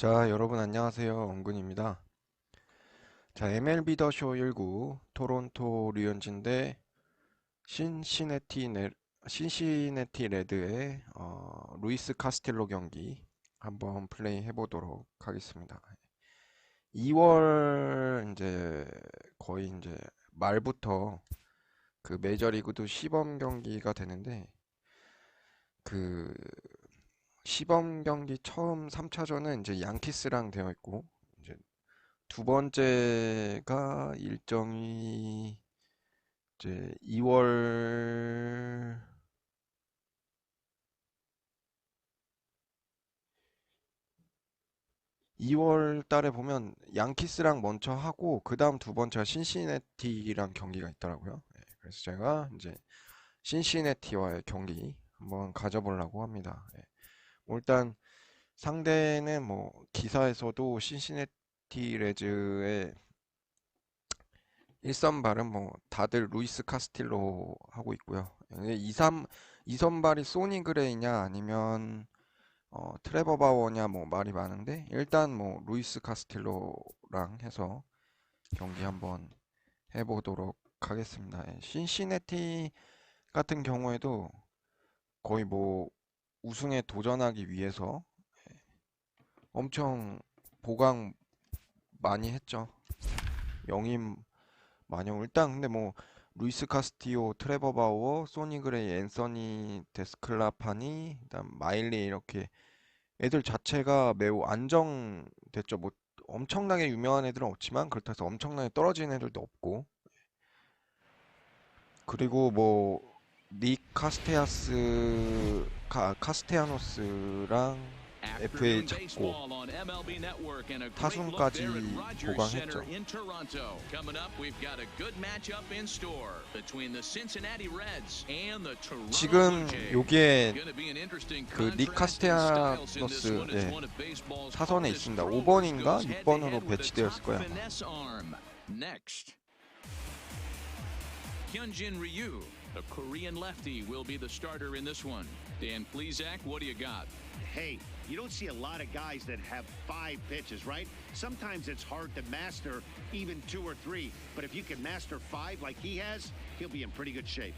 자, 여러분 안녕하세요. 엄근입니다. 자, MLB 더 쇼 19 토론토 류현진 대 신시내티 레드의 루이스 카스틸로 경기 한번 플레이 해보도록 하겠습니다. 2월 이제 거의 이제 말부터 그 메이저리그도 시범 경기가 되는데 그 시범 경기 처음 3차전은 이제 양키스랑 되어 있고 이제 두 번째가 일정이 이제 2월 달에 보면 양키스랑 먼저 하고 그 다음 두 번째가 신시내티랑 경기가 있더라고요. 네, 그래서 제가 이제 신시내티와의 경기 한번 가져보려고 합니다. 네. 뭐 일단 상대는 뭐 기사에서도 신시내티 레즈의 1선발은 뭐 다들 루이스 카스틸로 하고 있고요. 2선발이 소니 그레이냐 아니면 트레버 바워냐 뭐 말이 많은데 일단 뭐 루이스 카스틸로랑 해서 경기 한번 해보도록 하겠습니다. 신시내티 같은 경우에도 거의 뭐 우승에 도전하기 위해서 엄청 보강 많이 했죠. 영임 마녀 일단 근데 뭐 루이스 카스티요, 트레버 바우어, 소니 그레이, 앤서니 데스클라파니, 그다음 마일리 이렇게 애들 자체가 매우 안정됐죠. 뭐 엄청나게 유명한 애들은 없지만 그렇다고 해서 엄청나게 떨어진 애들도 없고 그리고 뭐 닉 카스테야노스랑 FA 잡고 타순까지 보강했죠. 지금 요게 그 닉 카스테야노스 사선에 있습니다. 5번인가 6번으로 배치되었을 거야. Hyunjin Ryu, a Korean lefty, will be the starter in this one. Dan Plesac, what do you got? Hey, you don't see a lot of guys that have 5 pitches, right? Sometimes it's hard to master even 2 or 3, but if you can master 5 like he has, he'll be in pretty good shape.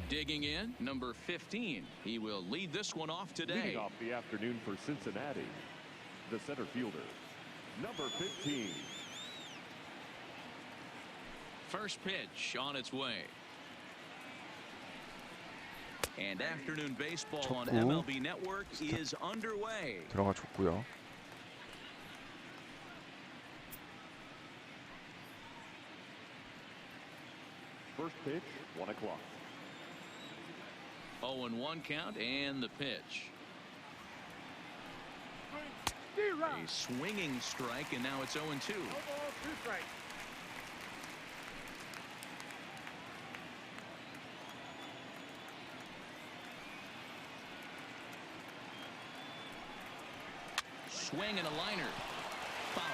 Digging in, number 15. He will lead this one off today. Leading off the afternoon for Cincinnati, the center fielder, number 15. First pitch on its way. And afternoon baseball on MLB Network is underway. 들어가 줬고요. First pitch, 1 o'clock. 0-1 count and the pitch. A swinging strike, and now it's 0-2. Swing and a liner. Foul.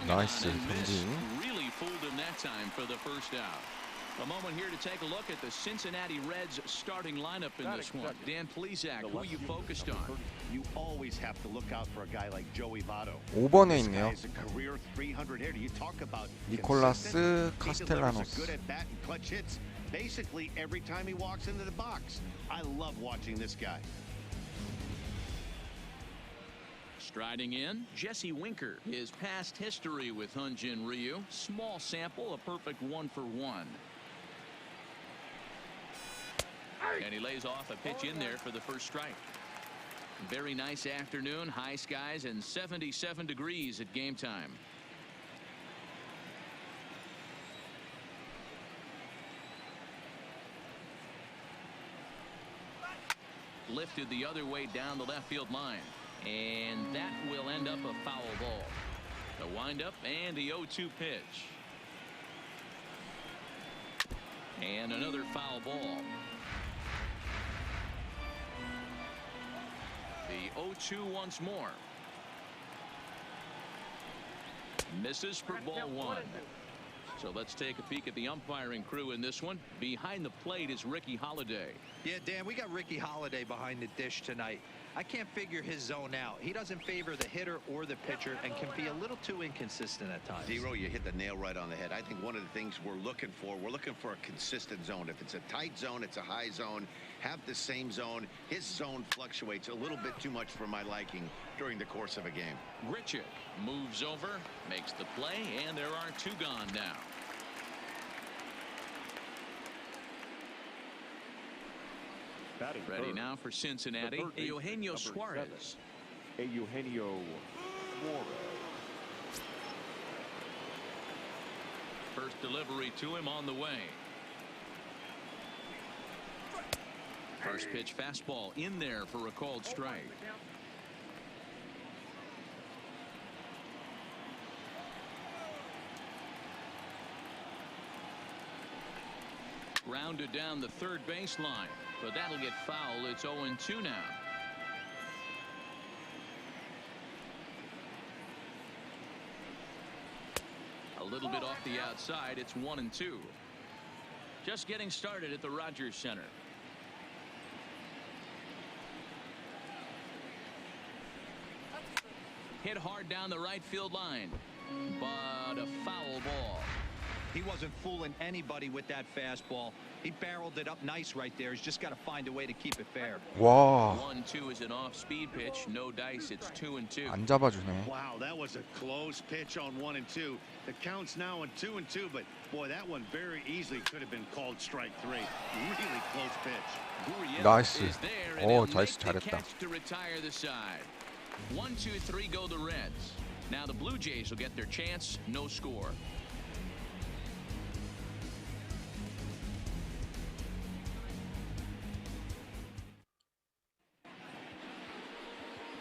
Nice, Hyunjin. Really fooled him that time for the first out. A moment here to take a look at the Cincinnati Reds starting lineup in this one. Dan Plesac, who are you focused on? You always have to look out for a guy like Joey Votto. 5번에 This 있네요. guy is a career 300 hitter. You talk about 니콜라스 consistent. He delivers a 카스텔라노스. good at bat and clutch hits basically every time he walks into the box. I love watching this guy. Striding in, Jesse Winker. His past history with Hyunjin Ryu. Small sample, a perfect 1-for-1. And he lays off a pitch in there for the first strike. Very nice afternoon, high skies and 77 degrees at game time. Lifted the other way down the left field line. And that will end up a foul ball. The windup and the 0-2 pitch. And another foul ball. The 0-2 once more. Misses for ball 1. So let's take a peek at the umpiring crew in this one. Behind the plate is Ricky Holiday. Yeah, Dan, we got Ricky Holiday behind the dish tonight. I can't figure his zone out. He doesn't favor the hitter or the pitcher and can be a little too inconsistent at times. Zero, you hit the nail right on the head. I think one of the things we're looking for a consistent zone. If it's a tight zone, it's a high zone. Have the same zone. His zone fluctuates a little bit too much for my liking during the course of a game. Grichuk moves over, makes the play, and there are two gone now. Batting Ready third, now for Cincinnati, the third baseman, Eugenio number Suarez. 7, Eugenio Suarez. First delivery to him on the way. First pitch fastball in there for a called strike. Rounded down the third baseline, but that'll get foul. It's 0-2 now. A little bit off the outside. It's 1-2. Just getting started at the Rogers Center. Hit hard down the right field line, but a foul ball. He wasn't fooling anybody with that fastball. He barreled it up nice right there. He's just got to find a way to keep it fair. 와, 1-2 is an off-speed pitch. No dice. It's 2-2. 안 잡아주네. Wow, that was a close pitch on 1 and 2. The count's now on 2 and 2, but boy, that one very easily could have been called strike 3. Really close pitch. Gurriel 나이스. is there, and he'll 나이스, make the 잘했다. catch to retire the side. 1, 2, 3 go the Reds. Now the Blue Jays will get their chance. No score.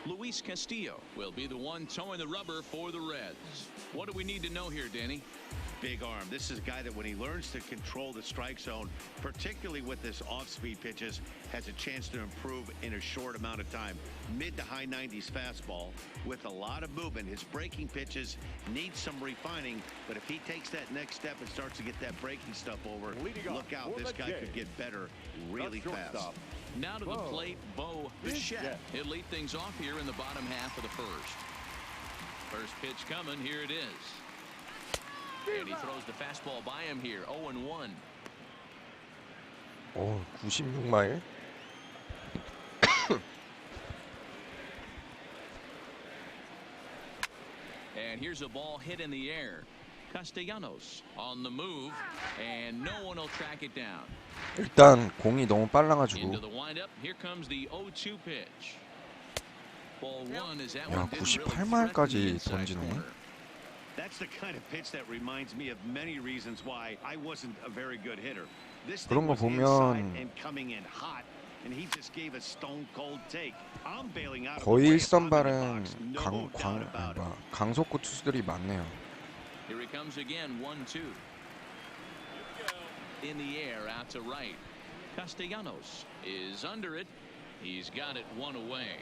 Luis Castillo will be the one towing the rubber for the Reds. What do we need to know here, Danny? Big arm. This is a guy that when he learns to control the strike zone, particularly with this off-speed pitches, has a chance to improve in a short amount of time. Mid to high 90s fastball with a lot of movement. His breaking pitches need some refining, but if he takes that next step and starts to get that breaking stuff over, look out. This guy could get better really fast. Now to the plate, Bo Bichette. He'll lead things off here in the bottom half of the first. First pitch coming. Here it is. And he throws the fastball by him here. 0-1. 오, 96마일. And here's a ball hit in the air. Castellanos on the move, and no one will track it down. 일단 공이 너무 Into 빨라가지고. the windup. Here comes the 0-2 pitch. Ball one is that 야, one didn't really 98마일까지 threaten the inside 던지네. corner. That's the kind of pitch that reminds me of many reasons why I wasn't a very good hitter. This 그런 thing 거 was inside 보면 and coming in hot, and he just gave a stone cold take. I'm bailing out of the 거의 way. 일선발은 No doubt about it. 강속구 투수들이 많네요. Here he comes again. 1-2. In the air out to right. Castellanos is under it. He's got it one away.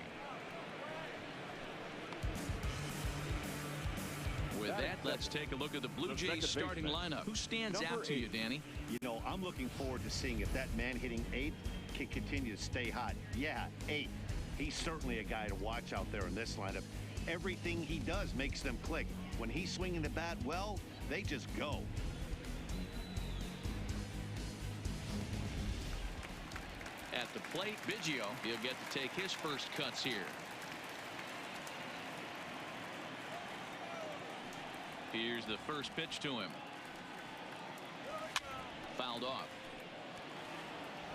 With that, let's take a look at the Blue Jays starting lineup. Who stands out to you, Danny? You know, I'm looking forward to seeing if that man hitting 8 can continue to stay hot. Yeah, 8. He's certainly a guy to watch out there in this lineup. Everything he does makes them click. When he's swinging the bat well, they just go. At the plate, Biggio, he'll get to take his first cuts here. Here's the first pitch to him. Fouled off.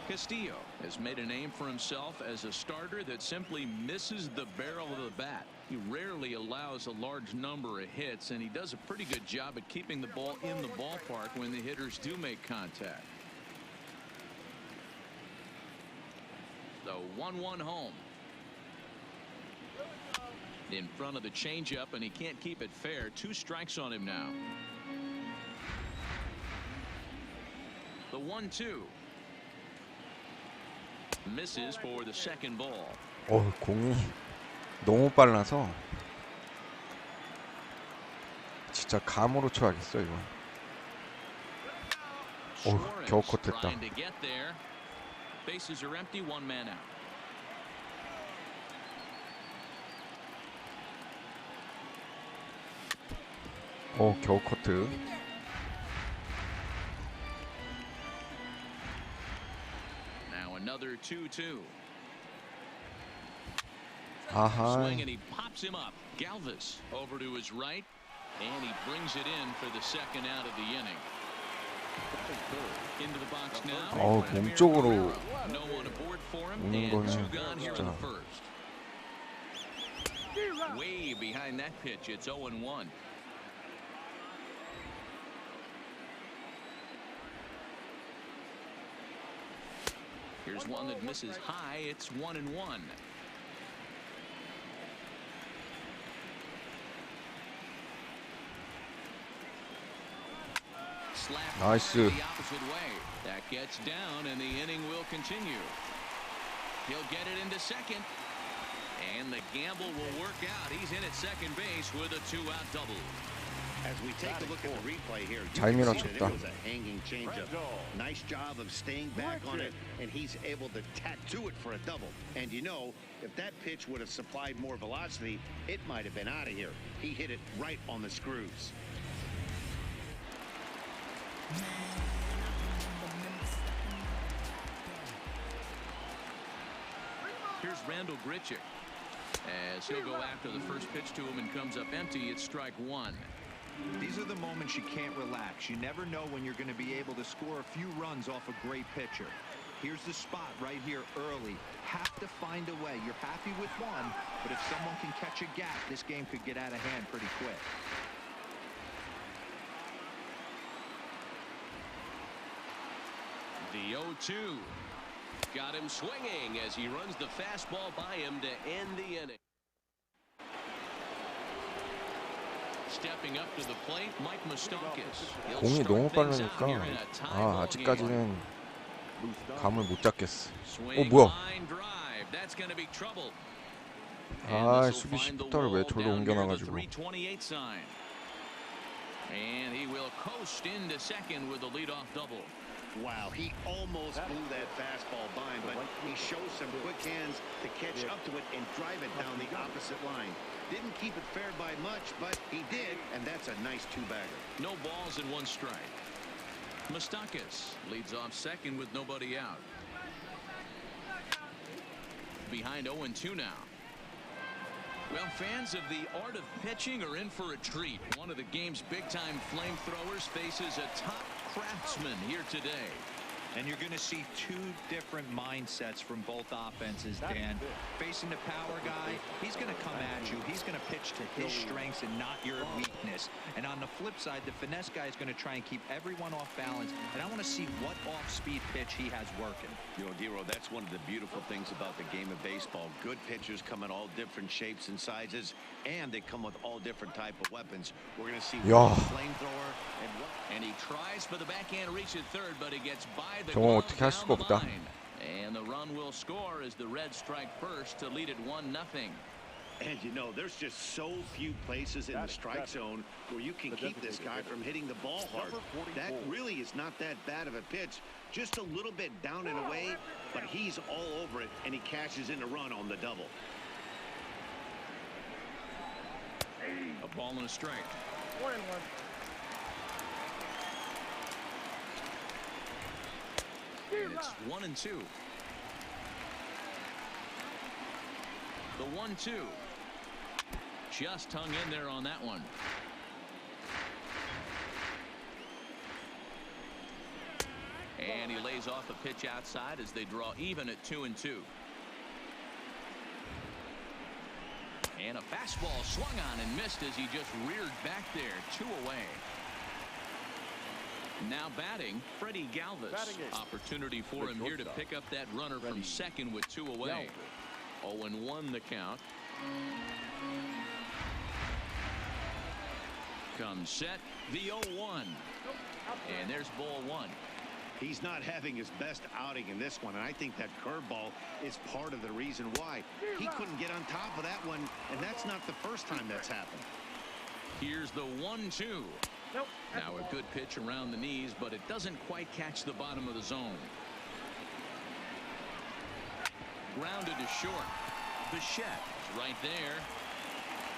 Castillo has made a name for himself as a starter that simply misses the barrel of the bat. He rarely allows a large number of hits, and he does a pretty good job at keeping the ball in the ballpark when the hitters do make contact. The 1-1 home. In front of the changeup, and he can't keep it fair. 2 strikes on him now. The 1-2. Misses for the second ball. 공이 너무 빨라서 진짜 감으로 쳐야겠어 이거. 겨우 컷했다. trying to get there. Bases are empty, one man out. 겨우 커트. Now another 2-2. 아하. Swing and he pops him up. Galvis over to his right, and he brings it in for the second out of the inning. Into the box now. 몸쪽으로 No one aboard for him, 오는 and 거는 two gone here in the 진짜. first. Way behind that pitch, it's 0-1. Here's one that misses high. It's 1-1. Slap Nice. the opposite way. That gets down, and the inning will continue. He'll get it into second, and the gamble will work out. He's in at second base with a two-out double. As we take a look at the replay here, you 잘 can see that 밀어줬다. it was a hanging changeup. Nice job of staying back on it, and he's able to tattoo it for a double. And you know, if that pitch would have supplied more velocity, it might have been out of here. He hit it right on the screws. Here's Randall Grichuk. As he'll go after the first pitch to him and comes up empty, it's strike one. These are the moments you can't relax. You never know when you're going to be able to score a few runs off a great pitcher. Here's the spot right here early. Have to find a way. You're happy with one, but if someone can catch a gap, this game could get out of hand pretty quick. The 0-2. Got him swinging as he runs the fastball by him to end the inning. Stepping up to the plate, Mike Moustakas. He'll 공이 start 너무 things out 빠르니까 here in a tie ball game. 아직까지는 감을 못 잡겠어. Swing, 뭐야? line drive. That's going to be trouble. 아, 수비 시프터를 왜 저리로 옮겨놔가지고. 328 sign. And he will coast into second with a leadoff double. Wow, he almost blew that fastball by him, but he shows some quick hands to catch up to it and drive it down the opposite line. Didn't keep it fair by much, but he did, and that's a nice two-bagger. No balls and one strike. Moustakas leads off second with nobody out. Behind 0-2 now. Well, fans of the art of pitching are in for a treat. One of the game's big-time flamethrowers faces a top craftsman here today. And you're going to see two different mindsets from both offenses, Dan. Facing the power guy, he's going to come at you. He's going to pitch to his strengths and not your weakness. And on the flip side, the finesse guy is going to try and keep everyone off balance. And I want to see what off-speed pitch he has working. You know, Dero, that's one of the beautiful things about the game of baseball. Good pitchers come in all different shapes and sizes, and they come with all different type of weapons. We're going to see 야. flamethrower And he tries for the backhand reach at third, but he gets by the 저건 glove 어떻게 할 down 수가 the 없다. line. And the run will score as the Reds strike first to lead it 1-0. And you know, there's just so few places in the strike zone where you can keep this guy from hitting the ball hard. That really is not that bad of a pitch. Just a little bit down and away, but he's all over it, and he cashes in a run on the double. A ball and a strike. 1-1. And it's 1-2. The 1-2. Just hung in there on that one. And he lays off a pitch outside as they draw even at 2-2. And a fastball swung on and missed as he just reared back there. 2 away. Now batting, Freddie Galvis. Opportunity for him here to pick up that runner from second with 2 away. 0-1 the count. Comes set, the 0-1. And there's ball 1. He's not having his best outing in this one, and I think that curveball is part of the reason why. He couldn't get on top of that one, and that's not the first time that's happened. Here's the 1-2. Now a good pitch around the knees, but it doesn't quite catch the bottom of the zone. Grounded to short. Bichette is right there.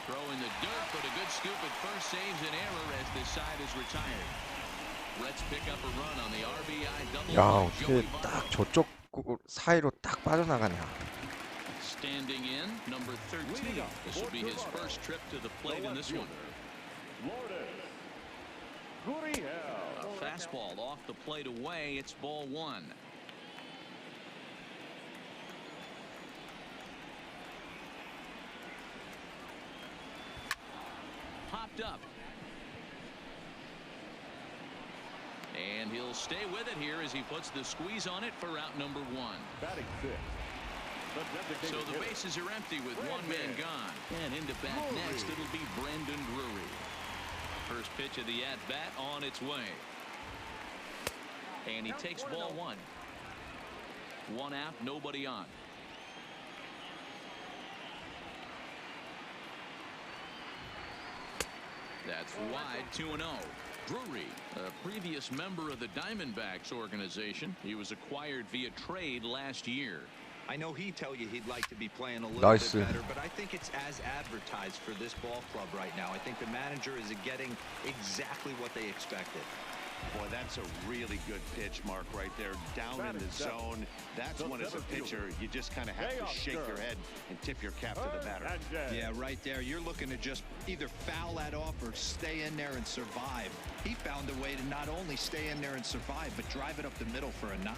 Throwing the dirt, but a good scoop at first saves an error as this side is retired. Reds pick up a run on the RBI double. 야, 어떻게 딱 저쪽 사이로 딱 빠져나가냐. Standing in, number 13. This will be his first trip to the plate in this one. A fastball off the plate away. It's ball one. Popped up. And he'll stay with it here as he puts the squeeze on it for out number one. Batting six. So the bases are empty with one man gone. And into bat next, it'll be Brandon Drury. First pitch of the at-bat on its way. And he takes ball one. One out, nobody on. That's wide, 2-0. Drury, a previous member of the Diamondbacks organization. He was acquired via trade last year. I know he'd tell you he'd like to be playing a little Nice. bit better, but I think it's as advertised for this ball club right now. I think the manager is getting exactly what they expected. Boy, that's a really good pitch, Mark, right there. Down in the zone. That's when, as a pitcher, you just kind of have to shake your head and tip your cap to the batter. Yeah, right there. You're looking to just either foul that off or stay in there and survive. He found a way to not only stay in there and survive, but drive it up the middle for a knock.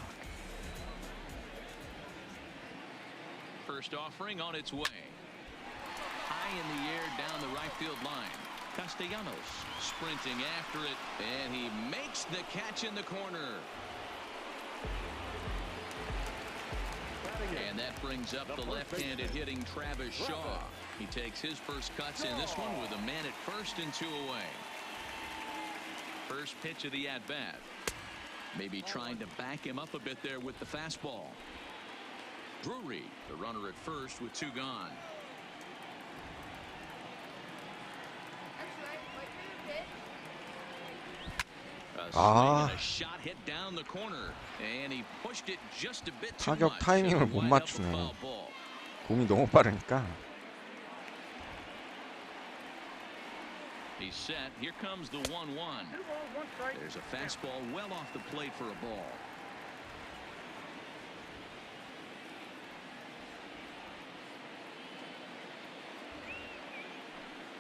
First offering on its way. High in the air down the right field line. Castellanos sprinting after it, and he makes the catch in the corner. And that brings up the left-handed hitting Travis Shaw. He takes his first cuts in this one with a man at first and two away. First pitch of the at-bat. Maybe trying to back him up a bit there with the fastball. Drury, the runner at first with two gone. A shot hit down the corner, and he pushed it just a bit too 타격 much. 타이밍을 못 맞추네. 공이 너무 빠르니까. He's set. Here comes the 1-1. There's a fastball well off the plate for a ball.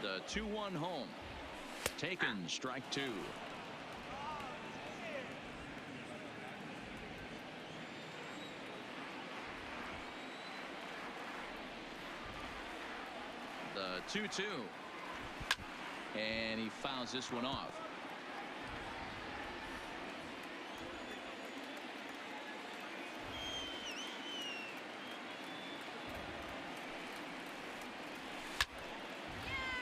The 2-1 home. Taken, strike two. The 2-2. And he fouls this one off.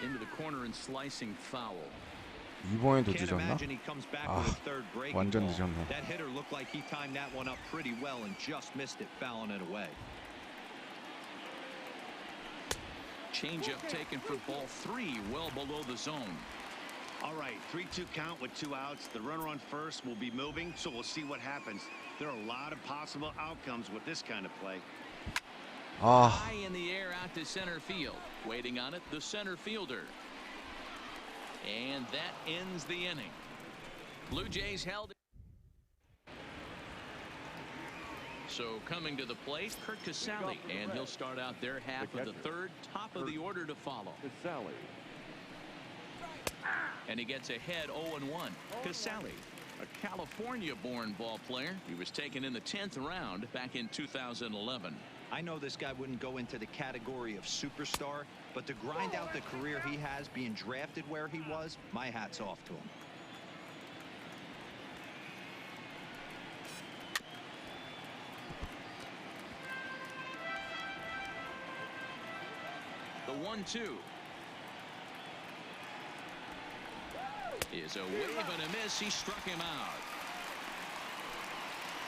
Into the corner and slicing foul. 이번에도 Can't 늦었나? imagine he comes back with a third breaking 완전 ball. 늦었네. That hitter looked like he timed that one up pretty well and just missed it, fouling it away. Changeup taken for ball three, well below the zone. All right, 3-2 count with two outs. The runner on first will be moving, so we'll see what happens. There are a lot of possible outcomes with this kind of play. High in the air out to center field. Waiting on it, the center fielder. And that ends the inning. Blue Jays held it. So coming to the plate, Kurt Casale, and he'll start out their half of the third, top of the order to follow. Casale. And he gets ahead 0-1. Casale, a California-born ball player. He was taken in the 10th round back in 2011. I know this guy wouldn't go into the category of superstar, but to grind out the career he has being drafted where he was, my hat's off to him. The 1-2 is a wave and a miss. He struck him out.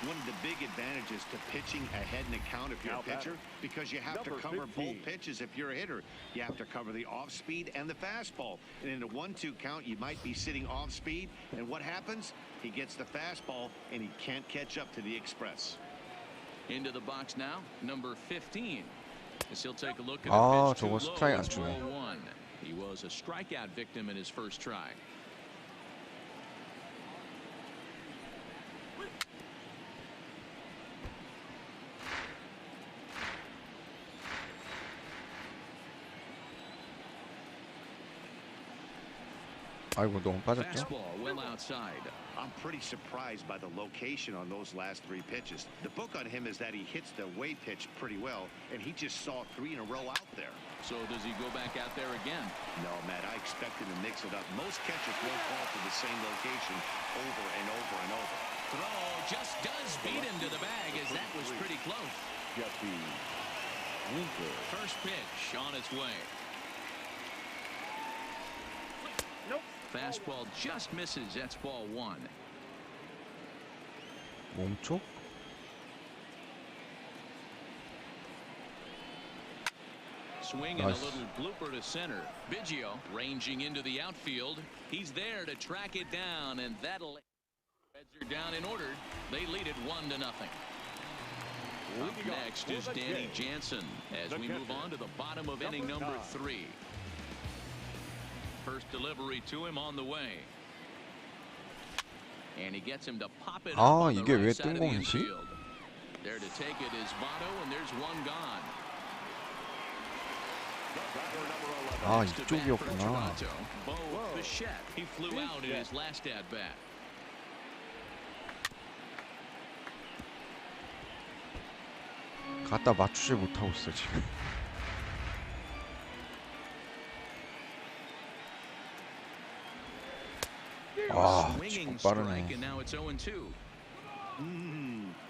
one of the big advantages to pitching ahead in the count if you're a pitcher, because you have to cover both pitches if you're a hitter. You have to cover the off speed and the fastball. And in a 1-2 count, you might be sitting off speed. And what happens? He gets the fastball and he can't catch up to the express. Into the box now, number 15. As he'll take a look at 아, a pitch too 저거 low. 스트라이크 안 It's 주네. 0-1. He was a strikeout victim in his first try. 아이고 너무 빠졌죠? Fastball well outside. I'm pretty surprised by the location on those last 3 pitches. The book on him is that he hits the away pitch pretty well, and he just saw 3 in a row out there. So does he go back out there again? No, Matt, I expect him to mix it up. Most catchers won't fall to the same location over and over and over. Throw just does beat him to the bag, as that was pretty close. Jesse Winker. First pitch on its way. Fastball just misses. That's ball 1. 몸쪽? Swing and Nice. a little blooper to center. Biggio ranging into the outfield. He's there to track it down, and that'll. Reds are down and ordered. They lead it 1-0. Up next is Danny Jansen as we move on to the bottom of inning number 3. First delivery to him on the way. And he gets him to pop it up 아, on the 이게 왜 right side of the 뜬공이지? infield. There to take it is Votto, and there's one gone. 아, Next to bat for 이쪽이었구나. Toronto, Bo Bichette. He flew out in his last at bat. 갖다 맞추지 못하고 있어 지금. 아, Swinging 참 strike, 빠르네. and now it's 0-2.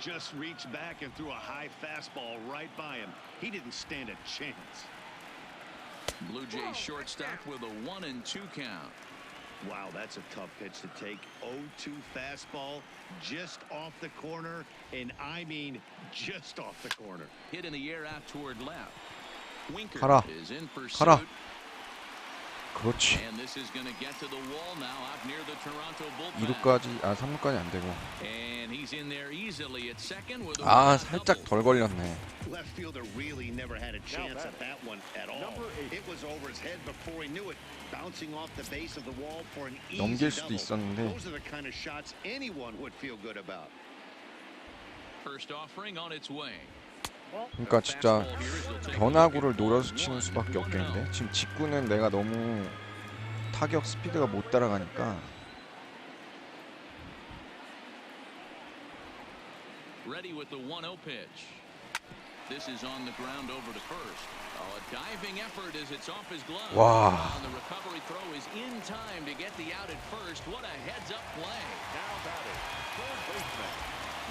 Just reached back and threw a high fastball right by him. He didn't stand a chance. Blue Jays shortstop with a 1-2 count. Wow, that's a tough pitch to take. 0-2 fastball just off the corner, and I mean just off the corner. Hit in the air out toward left. Winker 가라. is in pursuit. 가라. 그렇지. And this is going to get to the wall now out near the Toronto bullpen. 2루까지, 아 3루까지 안 되고. And he's in there easily at second with a 아, double. 살짝 덜 걸렸네. Left fielder really never had a chance at that one at all. It was over his head before he knew it, bouncing off the base of the wall for an easy 넘길 수도 double. 있었는데. Those are the kind of shots anyone would feel good about. First offering on its way. 그러니까 진짜 변화구를 노려서 치는 수밖에 없겠는데 지금 직구는 내가 너무 타격 스피드가 못 따라가니까. Ready with the 1-0 pitch. This is on the ground over to first. Oh, a diving effort as it's off his glove. 와. And the recovery throw is in time to get the out at first. What a heads-up play. Now batting, third baseman.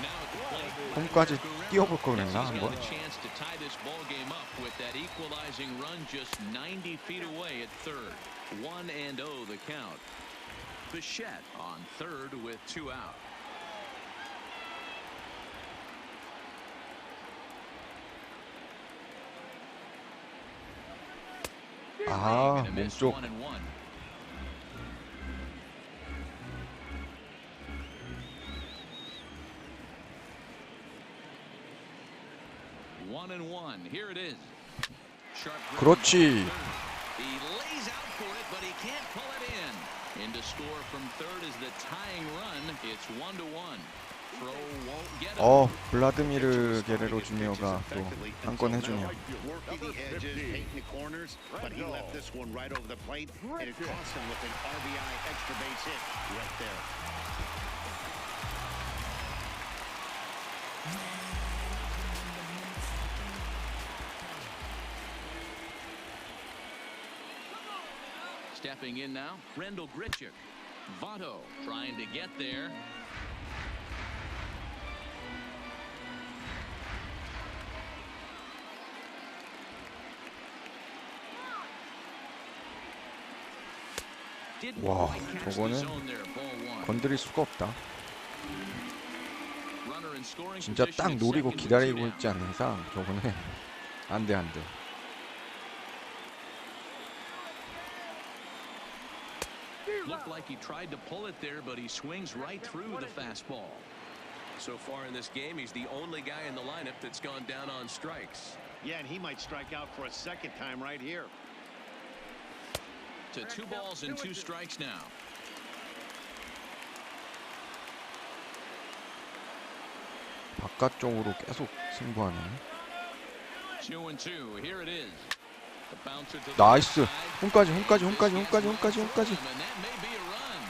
Now at the plate. 홈까지 뛰어볼 걸 그랬나 He's 한번? got a chance to tie this ball game up with that equalizing run just 90 feet away at third. 1-0 the count. Bichette on third with 2 out. 아, And a missed 몸쪽. 1-1. Here it is. Sharp grip 그렇지. on third. He lays out for it, but he can't pull it in. In to score from third is the tying run. It's 1-1. Throw won't get him. 블라드미르 게레로 주니어가 또 한 건 해주네요. Working the edges, taking the corners, but he left this one right over the plate, and it cost him with an RBI extra base hit right there. Stepping in now, Rendell Grichuk. Votto trying to get there. Didn't 와, quite catch the 저거는 zone there, ball 1. 건드릴 수가 없다. Runner in in scoring 진짜 position 딱 at 노리고 second with two 기다리고 down. 있지 않는 이상 저거는 안 돼, 안 돼. Looked like he tried to pull it there, but he swings right through the fastball. So far in this game, he's the only guy in the lineup that's gone down on strikes. Yeah, and he might strike out for a second time right here. To 2 balls and 2 strikes now. 바깥쪽으로 계속 승부하네. 2-2. Here it is. The bouncer to the 나이스. outside. 홈까지. And this gets right to him, and that may be a run.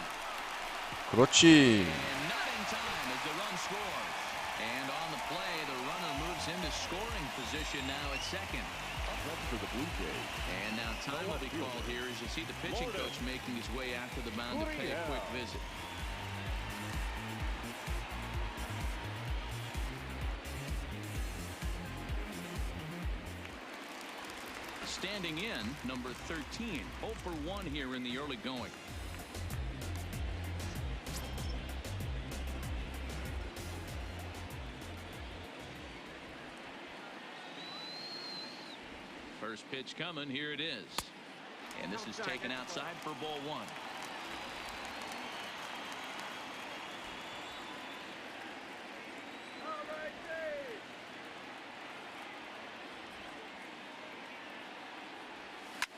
그렇지. And not in time as the run scores. And on the play, the runner moves into scoring position now at second. For the Blue Jays. And now time will be called here as you see the pitching coach making his way after the mound to pay a quick visit. Standing in, number 13, 0 for 1 here in the early going. First pitch coming, here it is. And this is taken outside for ball 1.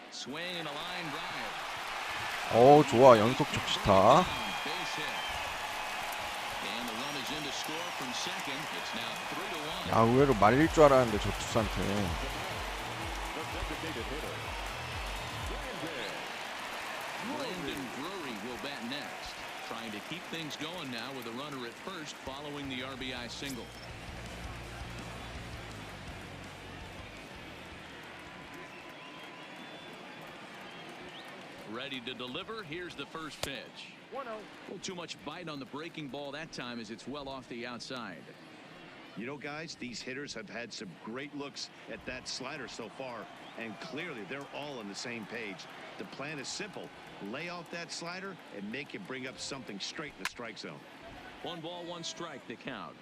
Swing and a line drive. 좋아. 연속 적시타. Base hit. And the run is in to score from second. It's now 3-1. 야, 의외로 말릴 줄 알았는데 저 투수한테. The designated hitter. Brandon Drury will bat next. Trying to keep things going now with a runner at first following the RBI single. Ready to deliver. Here's the first pitch. Well, too much bite on the breaking ball that time as it's well off the outside. You know, guys, these hitters have had some great looks at that slider so far, and clearly they're all on the same page. The plan is simple. Lay off that slider and make it bring up something straight in the strike zone. 1 ball, 1 strike, the count.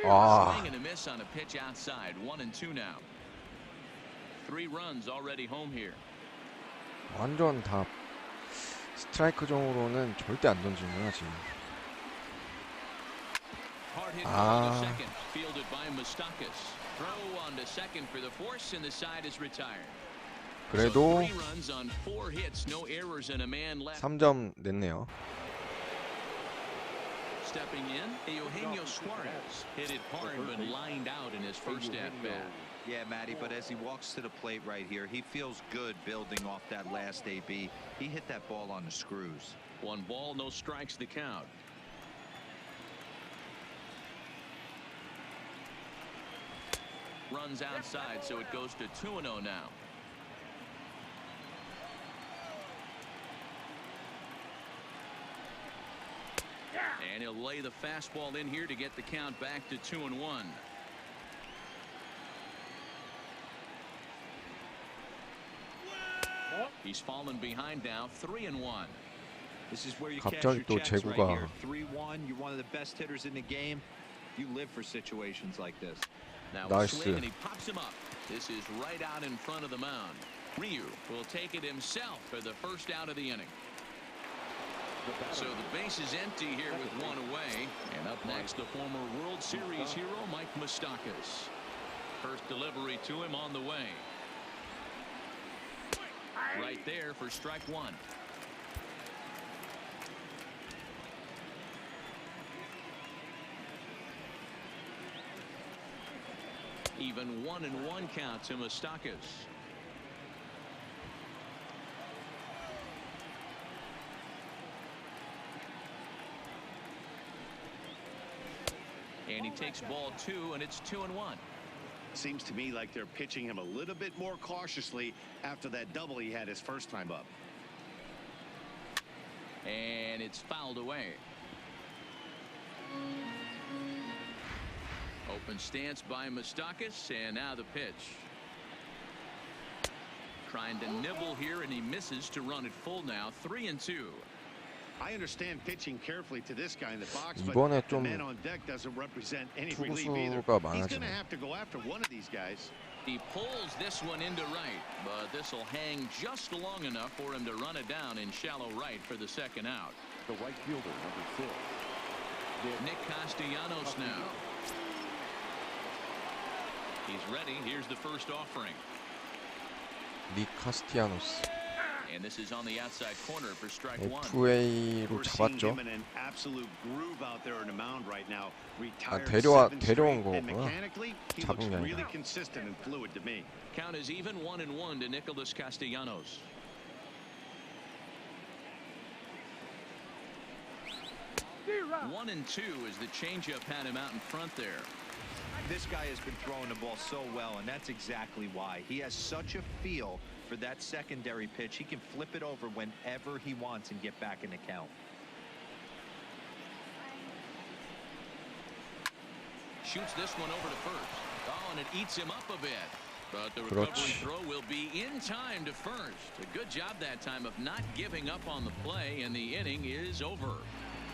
Swing and a miss on a pitch outside. 1-2 now. 3 runs already home here. 완전 다 스트라이크 존으로는 절대 안 던지는구나 지금. Hard hit ball to second, fielded by Moustakas. Throw on to second for the force, and the side is retired. 그래도 So 3 runs on 4 hits, no errors, and a man left. 3점 냈네요. Stepping in, Eugenio Suarez hit it hard but lined out in his first at bat. Yeah, Matty, but as he walks to the plate right here, he feels good building off that last AB. He hit that ball on the screws. 1 ball, no strikes, the count. Runs outside, so it goes to 2-0 now. And he'll lay the fastball in here to get the count back to 2-1. He's fallen behind now, 3-1. This is where you cash 갑자기 your 또 checks right 제구가 here. 3-1. You're one of the best hitters in the game. You live for situations like this. Now 나이스. swing and he pops him up. This is right out in front of the mound. Ryu will take it himself for the first out of the inning. So the base is empty here with 1 away. And up next, the former World Series hero, Mike Moustakas. First delivery to him on the way. Right there for strike 1. Even 1-1 count to Moustakas. And he takes ball 2, and it's 2-1. Seems to me like they're pitching him a little bit more cautiously after that double he had his first time up. And it's fouled away. Open stance by Moustakas, and now the pitch. trying to nibble here, and he misses to run it full now. 3-2. I understand pitching carefully to this guy in the box, but 이번에 the 좀 man on deck doesn't represent any relief either. 투구수가 He's going to 많아지네. have to go after one of these guys. He pulls this one into right, but this will hang just long enough for him to run it down in shallow right for the second out. The right fielder, number 6. Nick Castellanos now. He's ready. Here's the first offering. 닉 카스티아노스. And this is on the outside corner for strike one. FA로 We're seeing 잡았죠. him in an absolute groove out there on the mound right now. Retired 데려온 7 straight, 거구나. and mechanically, he 잡은 looks 게 아니라. really consistent and fluid to me. Count is even 1-1 to Nicholas Castellanos. One and two as the changeup had him out in front there. This guy has been throwing the ball so well, and that's exactly why. He has such a feel for that secondary pitch. He can flip it over whenever he wants and get back in the count. Shoots this one over to first. Oh, and it eats him up a bit. But the recovery 그렇지. throw will be in time to first. A good job that time of not giving up on the play, and the inning is over.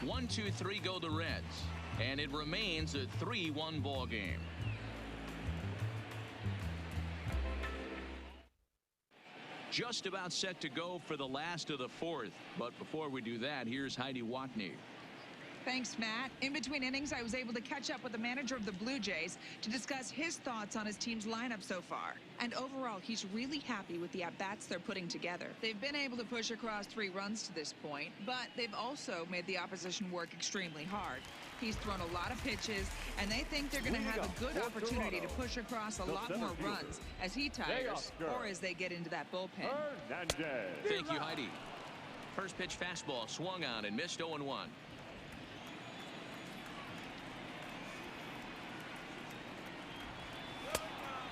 1-2-3 go the Reds, and it remains a 3-1 ball game. Just about set to go for the last of the fourth, but before we do that, here's Heidi Watney. Thanks, Matt. In between innings, I was able to catch up with the manager of the Blue Jays to discuss his thoughts on his team's lineup so far. And overall, he's really happy with the at-bats they're putting together. They've been able to push across 3 runs to this point, but they've also made the opposition work extremely hard. He's thrown a lot of pitches, and they think they're going to have a good opportunity to push across a lot more runs as he tires or as they get into that bullpen. Thank you, Heidi. First pitch fastball swung on and missed 0-1.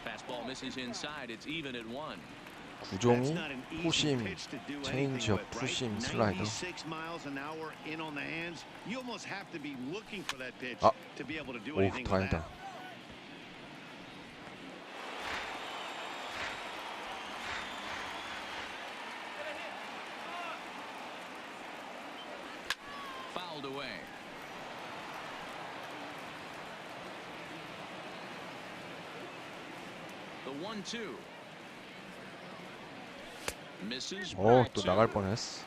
Fastball misses inside. It's even at 1. 구종이 후심, 체인지업, 투심, 슬라이더. 96 miles an hour in on the hands. You almost have to be looking for that pitch 아, to be able to do 오, anything with 다행이다. that. Fouled away. The 1-2. Misses. 또 나갈 뻔했어.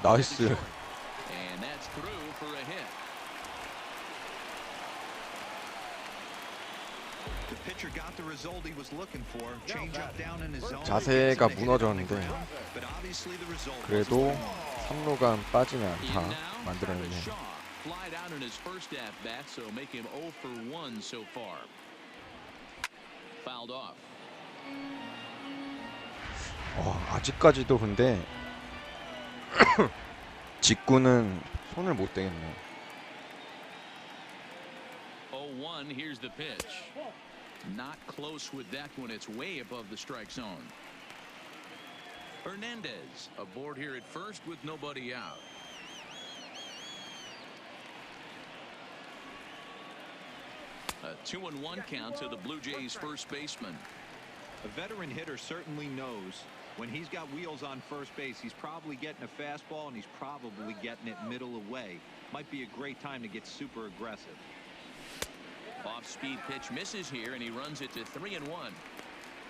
나이스. And that's through for a hit. The pitcher got the result he was looking for. Change up down in his zone. 자세가 무너졌는데 But obviously the result 그래도 3루간 빠지는 He 않다 now 만들어내네. Travis Shaw flied out in his first at bat, so make him 0 for 1 so far. Fouled off. 아직까지도 근데 직구는 손을 못 대겠네. 0-1. Here's the pitch. Not close with that one. It's way above the strike zone. Hernandez aboard here at first with nobody out. A 2-1 count to the Blue Jays first baseman. A veteran hitter certainly knows when he's got wheels on first base, he's probably getting a fastball and he's probably getting it middle away. Might be a great time to get super aggressive. Off-speed pitch misses here, and he runs it to 3-1.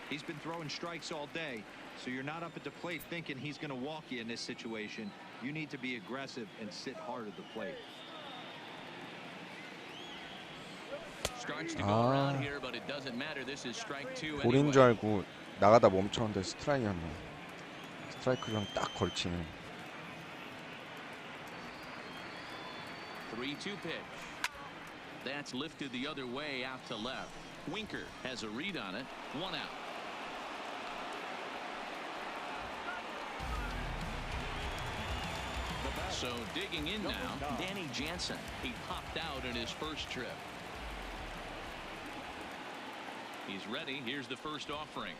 He's been throwing strikes all day, so you're not up at the plate thinking he's going to walk you in this situation. You need to be aggressive and sit hard at the plate. Starts to go around here, but it doesn't matter. This is strike 2 볼인 anyway. 줄 알고 나가다 멈췄는데 스트라이크였네. 스트라이크랑 딱 걸치는. 3-2 pitch. That's lifted the other way out to left. Winker has a read on it. 1 out. So digging in now, Danny Jansen. He popped out in his first trip. He's ready. Here's the first offering.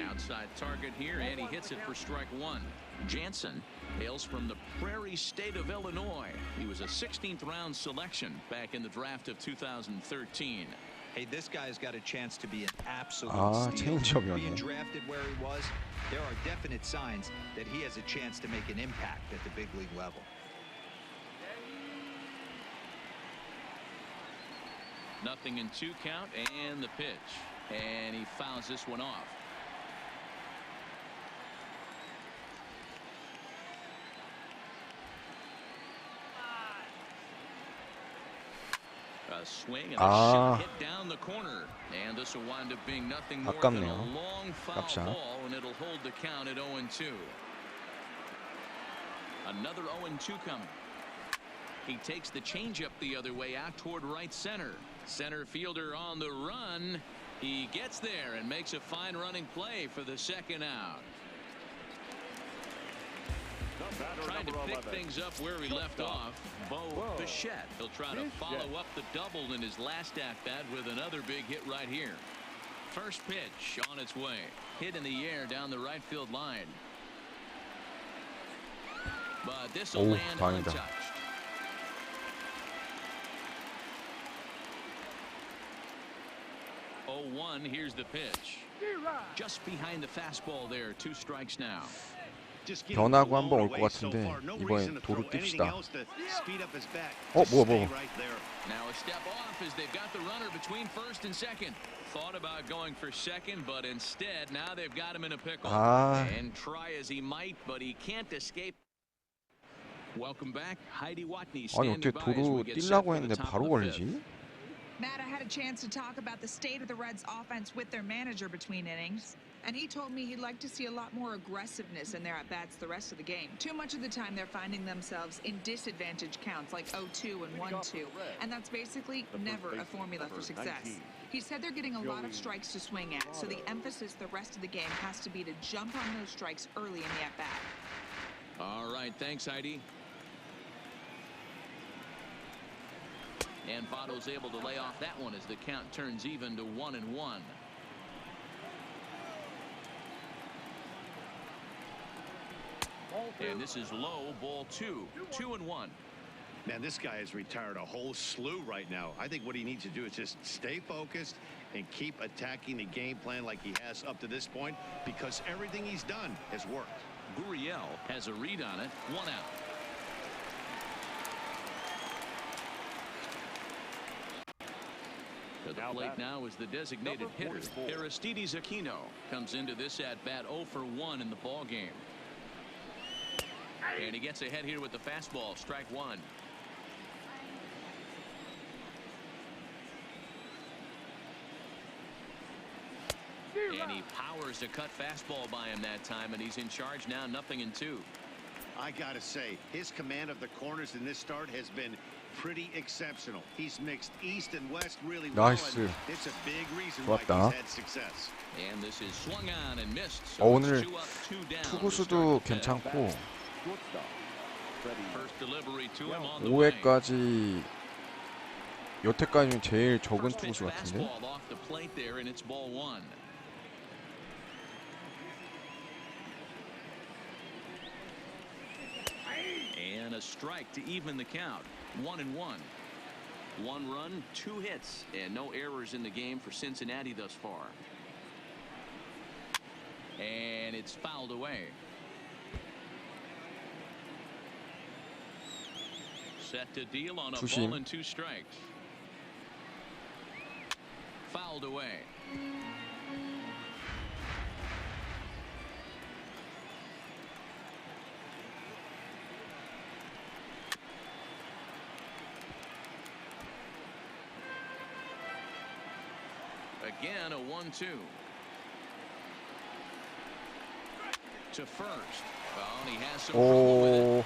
Outside target here, and he hits it for strike one. Jansen hails from the Prairie State of Illinois. He was a 16th round selection back in the draft of 2013. Hey, this guy's got a chance to be an absolute 아, steal. 체인지업이었네. Being drafted where he was, there are definite signs that he has a chance to make an impact at the big league level. Nothing in 2 count, and the pitch. And he fouls this one off. A swing and a shot hit down the corner. And this will wind up being nothing more than a 아깝네요. long foul 값샷. ball, and it'll hold the count at 0-2. Another 0-2 coming. He takes the changeup the other way out toward right center. Center fielder on the run. He gets there and makes a fine running play for the second out. Trying to pick things up where he left off, Bo Bichette. He'll try to follow up the double in his last at-bat with another big hit right here. First pitch on its way. Hit in the air down the right field line. But this will land 다행이다. untouched. Oh, 1, here's the pitch. Just behind the fastball there. 2 strikes now. 변하고 한번 올 것 같은데 이번엔 도루 뜁시다. 뭐야. Now a step off as they've got the runner between first and second. Thought about going for second, but instead now they've got him in a pickle. And try as he might, but he can't escape. Welcome back, Heidi Watney. 아니 어떻게 도루 뛰려고 했는데 바로 걸리지? Matt, I had a chance to talk about the state of the Reds' offense with their manager between innings, and he told me he'd like to see a lot more aggressiveness in their at-bats the rest of the game. Too much of the time they're finding themselves in disadvantage counts like 0-2 and 1-2, and that's basically never a formula for success. He said they're getting a lot of strikes to swing at, so the emphasis the rest of the game has to be to jump on those strikes early in the at-bat. All right, thanks, Heidi. And Votto's able to lay off that one as the count turns even to 1-1. And this is low, ball 2. 2-1. Man, this guy has retired a whole slew right now. I think what he needs to do is just stay focused and keep attacking the game plan like he has up to this point, because everything he's done has worked. Gurriel has a read on it. 1 out. To the plate now is the designated hitter. Aristides Aquino comes into this at-bat 0 for 1 in the ball game. And he gets ahead here with the fastball. Strike 1. And he powers a cut fastball by him that time, and he's in charge now. 0-2. I gotta say, his command of the corners in this start has been pretty exceptional. He's mixed east and west really well. 나이스. It's a big reason why 좋았다. he's had success. And this is swung on and missed. So 오늘 it's 2 up, 2 down. 투구수도 괜찮고 First delivery to him on the way. 5회까지 여태까지 제일 적은 투구수 같은데. Fastball off the plate there, and it's ball 1. And a strike to even the count. 1-1. 1 run, 2 hits, and no errors in the game for Cincinnati thus far. And it's fouled away. Set to deal on a 조심. ball and 2 strikes. Fouled away. Again, a 1-2. To first. Well, and he has some trouble with it.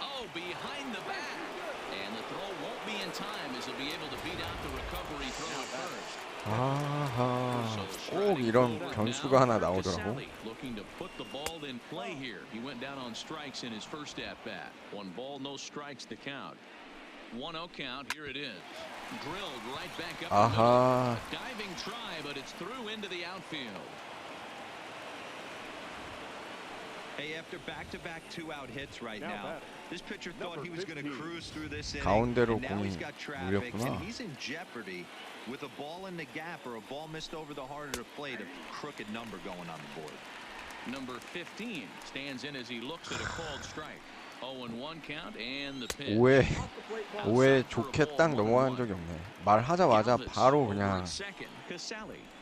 Oh, behind the back. And the throw won't be in time as he'll be able to beat out the recovery throw at first. 아하, 꼭 이런 변수가 하나 나오더라고. Looking to put the ball in play here. He went down on strikes in his first at bat. 1 ball, no strikes to count. 1-0 count. Here it is. Drilled right back up the middle. 아하. A diving try, but it's through into the outfield. Hey, after back-to-back two-out hits right now, this pitcher thought he was going to cruise through this inning. 가운데로 And now he's 공이 got traffic, and 물렸구나. he's in jeopardy with a ball in the gap or a ball missed over the heart of the plate. A crooked number going on the board. Number 15 stands in as he looks at a called strike. 0-1 count and the pitch. 오해 좋게 딱 넘어간 적이 없네. 말하자마자 바로 그냥.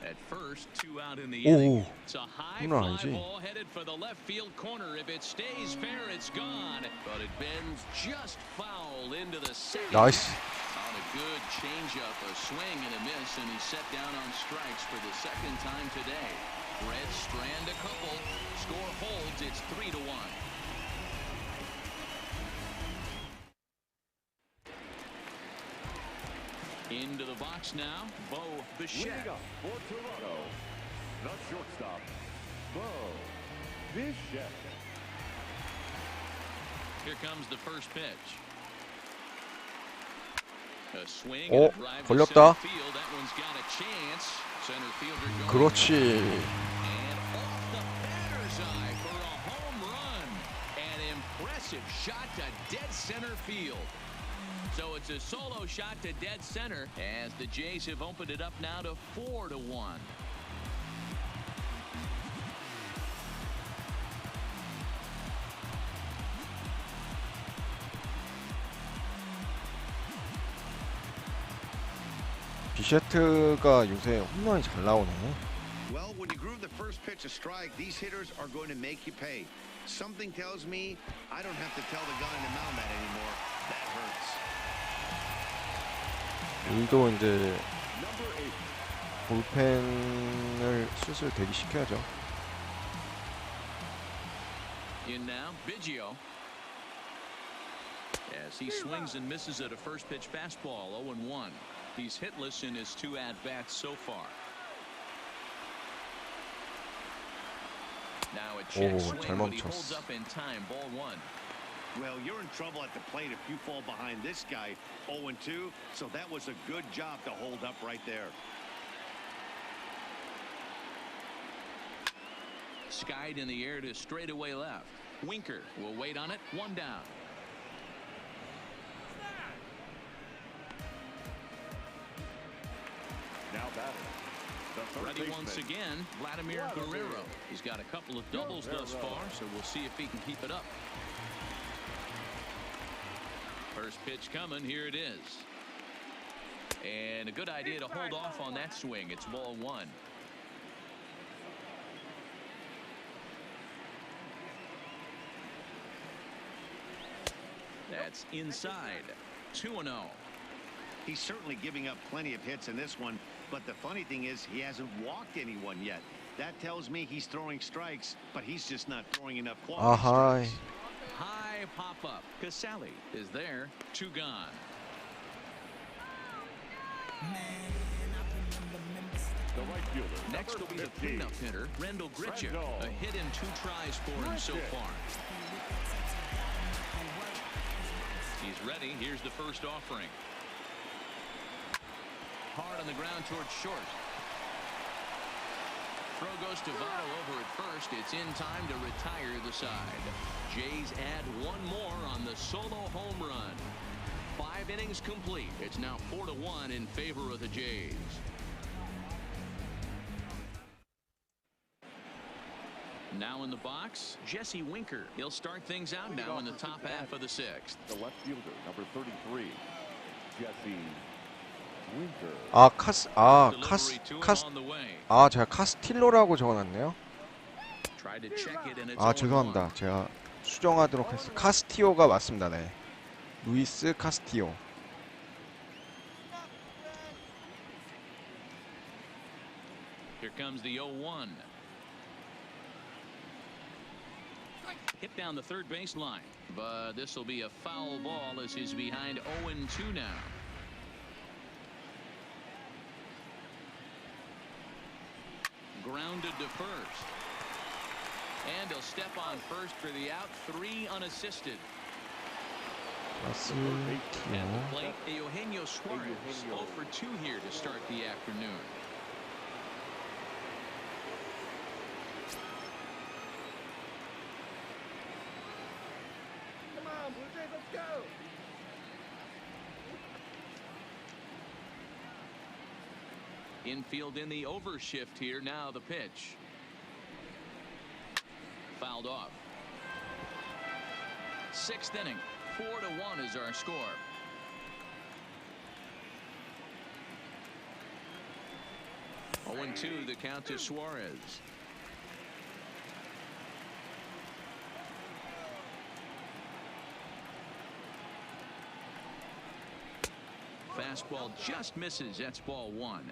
At first, 2 out in the 오, inning. It's a high 홈런 fly 아니지? ball headed for the left field corner. If it stays fair, it's gone. But it bends just foul into the second. 나이스. On a good changeup, a swing and a miss, and he's set down on strikes for the second time today. Reds strand a couple. Score holds. It's 3-1. Into the box now, Bo Bichette. Leading up for Toronto, the shortstop, Bo Bichette. Here comes the first pitch. A swing 오, and a drive to 걸렸다. center field. That one's got a chance. Center fielder going. 그렇지. And off the batter's eye for a home run. An impressive shot to dead center field. So it's a solo shot to dead center as the Jays have opened it up now to 4-1. 비셰트가 요새 홈런이 잘 나오네. Well, when you groove the first pitch a strike, these hitters are going to make you pay. Something tells me I don't have to tell the guy on the mound that anymore. That hurts. 우리도 이제 볼펜을 슬슬 대기시켜야죠. In now, Biggio. As he swings and misses at a first pitch fastball, 0-1. He's hitless in his 2 at-bats so far. Now a check swing, 잘 but he holds 멈췄어. up in time. Ball 1. Well, you're in trouble at the plate if you fall behind this guy 0-2, so that was a good job to hold up right there. Skied in the air to straightaway left. Winker will wait on it. 1 down. Now batting. The third Ready once baseman, again, Vladimir Guerrero. He's got a couple of doubles thus far, so we'll see if he can keep it up. First pitch coming. Here it is. And a good idea to hold off on that swing. It's ball 1. That's inside. 2-0. He's certainly giving up plenty of hits in this one, but the funny thing is he hasn't walked anyone yet. That tells me he's throwing strikes, but he's just not throwing enough quality 아하. strikes. High pop-up. Casale is there. 2 gone. the right fielder. Next will be the 15. cleanup hitter, Rendell Gritchick. Rendell. A hit in 2 tries for him so Gritchick. far. He's ready. Here's the first offering. Hard on the ground towards short. Throw goes to Votto over at first. It's in time to retire the side. Jays add 1 more on the solo home run. 5 innings complete. It's now 4-1 in favor of the Jays. Now in the box, Jesse Winker. He'll start things out now in the top half of the 6th. The left fielder, number 33, Jesse Winker. 제가 카스틸로라고 적어놨네요. Tried to check it and it's 죄송합니다. 제가 수정하도록 했어요. 카스티요가 맞습니다. 네. 루이스 카스티요. Here comes the 0-1. Hit down the third baseline, but this will be a foul ball as he's behind 0-2 now. Grounded to first. And he'll step on first for the out. 3 unassisted. At the plate, Eugenio Suarez 0 for 2 here to start the afternoon. Infield in the overshift here. Now the pitch. Fouled off. Sixth inning. 4-1 is our score. Oh, 0-2 the count to Suarez. Fastball just misses. That's ball one.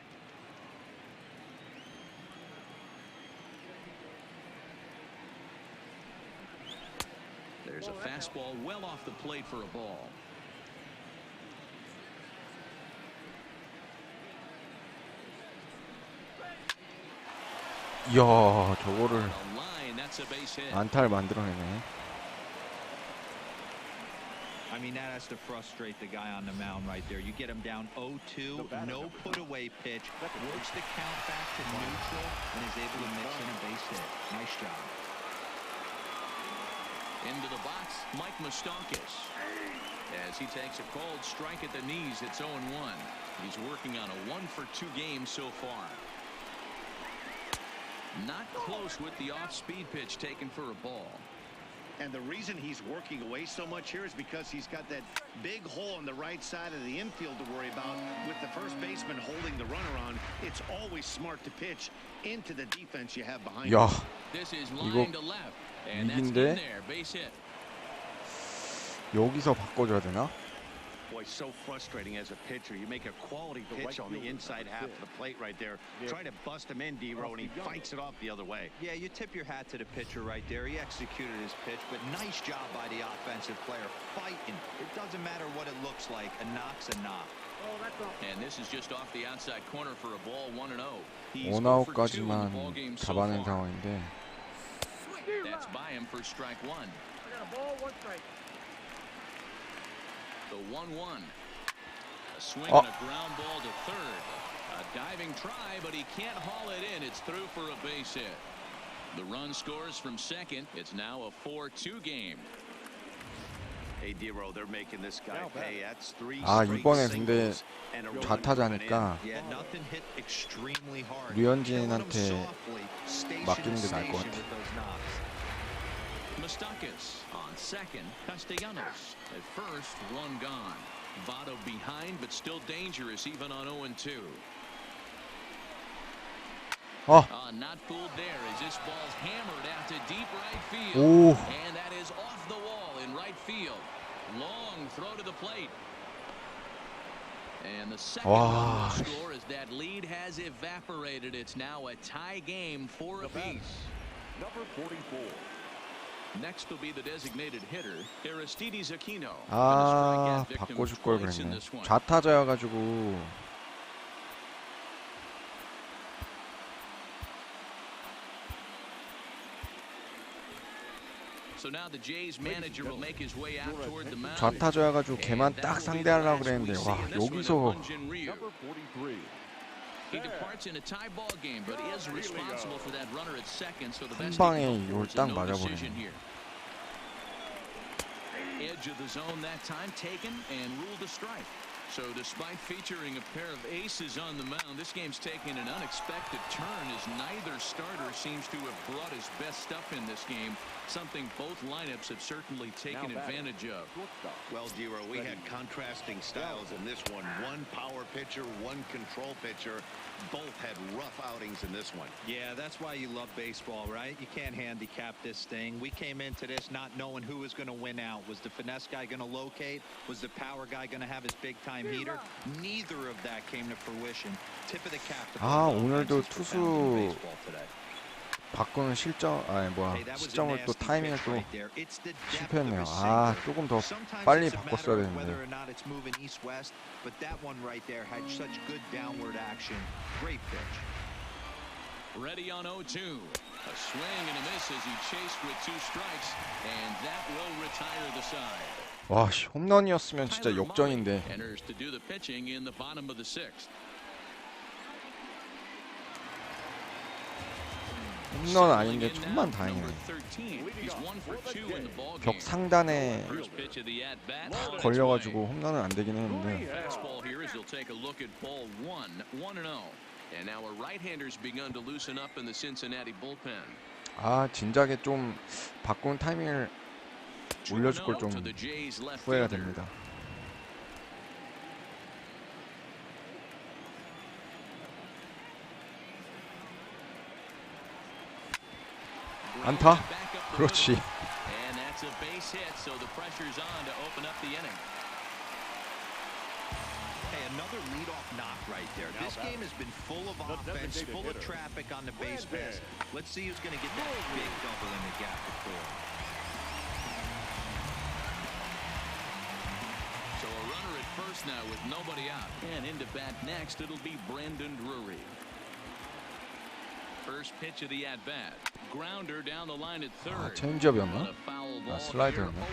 There's a fastball well off the plate for a ball. 이야, 저거를 A line, that's a base hit. 안타를 만들어내네. I mean, that has to frustrate the guy on the mound right there. You get him down 0-2, no put away pitch, works the count back to neutral, and is able to mix in a base hit. Nice job. Into the box, Mike Moustakas. As he takes a cold strike at the knees, it's 0-1. He's working on a 1-for-2 game so far. Not close with the off-speed pitch taken for a ball. And the reason he's working away so much here is because he's got that big hole on the right side of the infield to worry about. With the first baseman holding the runner on, it's always smart to pitch into the defense you have behind 야, you. This is 이거 line to left, and that's in 위기인데 there, base hit. 여기서 바꿔줘야 되나? Boy, so frustrating as a pitcher. You make a quality pitch on the inside half of the plate right there. Try to bust him in, D-Row, and he fights it off the other way. Yeah, you tip your hat to the pitcher right there. He executed his pitch, but nice job by the offensive player fighting. It doesn't matter what it looks like. A knock's a knock. And this is just off the outside corner for a ball 1-0. 5아웃까지만 잡아낸 상황인데 That's by him for strike one. The 1-1. A swing and a ground ball to third. A diving try, but he can't haul it in. It's through for a base hit. The run scores from second. It's now a 4-2 game. Hey, D-Row, they're making this guy pay. That's 3 아, straight 이번에 근데 singles and a run 좌타자니까 Yeah, nothing hit extremely hard. 류현진한테 맡기는 게 나을 것 같아. Moustakas on second. Castellanos at first, one gone. Votto behind, but still dangerous even on 0-2. Not fooled there as this ball's hammered out to deep right field. 오, And that is off the wall in right field. Long throw to the plate. And the second 와. score as that lead has evaporated. It's now a tie game, 4 apiece. Number 44. Next will be the designated hitter, Aristides Aquino. 아, 바꿔줄 걸 그랬네. 좌타자여가지고. So now the Jays manager will make his way out toward the mound. 좌타자여가지고 걔만 딱 상대하려고 그랬는데 와, 여기서 Number 43. He departs in a tie ball game, but is responsible for that runner at second. So the 한 best 방에 he can 이걸 afford is 딱 no decision 맞아버리네. here. Edge of the zone that time taken and ruled a strike. So despite featuring a pair of aces on the mound, this game's taken an unexpected turn as neither starter seems to have brought his best stuff in this game, something both lineups have certainly taken advantage of. Well, D-Row, we had contrasting styles in this one. One power pitcher, one control pitcher. Both had rough outings in this one. Yeah, that's why you love baseball, right? You can't handicap this thing. We came into this not knowing who was going to win out. Was the finesse guy going to locate? Was the power guy going to have his big-time heater? Neither of that came to fruition. Tip of the cap to 아, both 오늘도 offenses for 투수 pounding baseball today. 바꾸는 Hey, that was a 시점을 또 nasty 타이밍을 pitch 또 right there. It's the depth of 실패했네요. his 아, sinker. 조금 더 Sometimes 빨리 it's a 바꿨어야 matter of whether 되는데. or not it's moving east-west, but that one right there had such good downward action. Great pitch. Ready on 0-2. A swing and a miss as he chased with 2 strikes, and that will retire the side. 와, 씨, 홈런이었으면 진짜 Tyler 역전인데. Mahle enters to do the pitching in the bottom of the 6th. 홈런 아닌데 천만 다행이네. 벽 상단에 걸려가지고 홈런은 안 되긴 했는데. 아 진작에 좀 바꾼 타이밍을 올려줄 걸 좀 후회가 됩니다. 안타? 그렇지. Hey, another leadoff knock right there. This game has been full of offense, full of traffic on the base pass. Let's see who's going to get that big double in the gap to four. So a runner at first now with nobody out. And into bat next, it'll be Brandon Drury. First pitch of the at-bat. Grounder down the line at third. 체인지업이었나? 아, 슬라이더였나?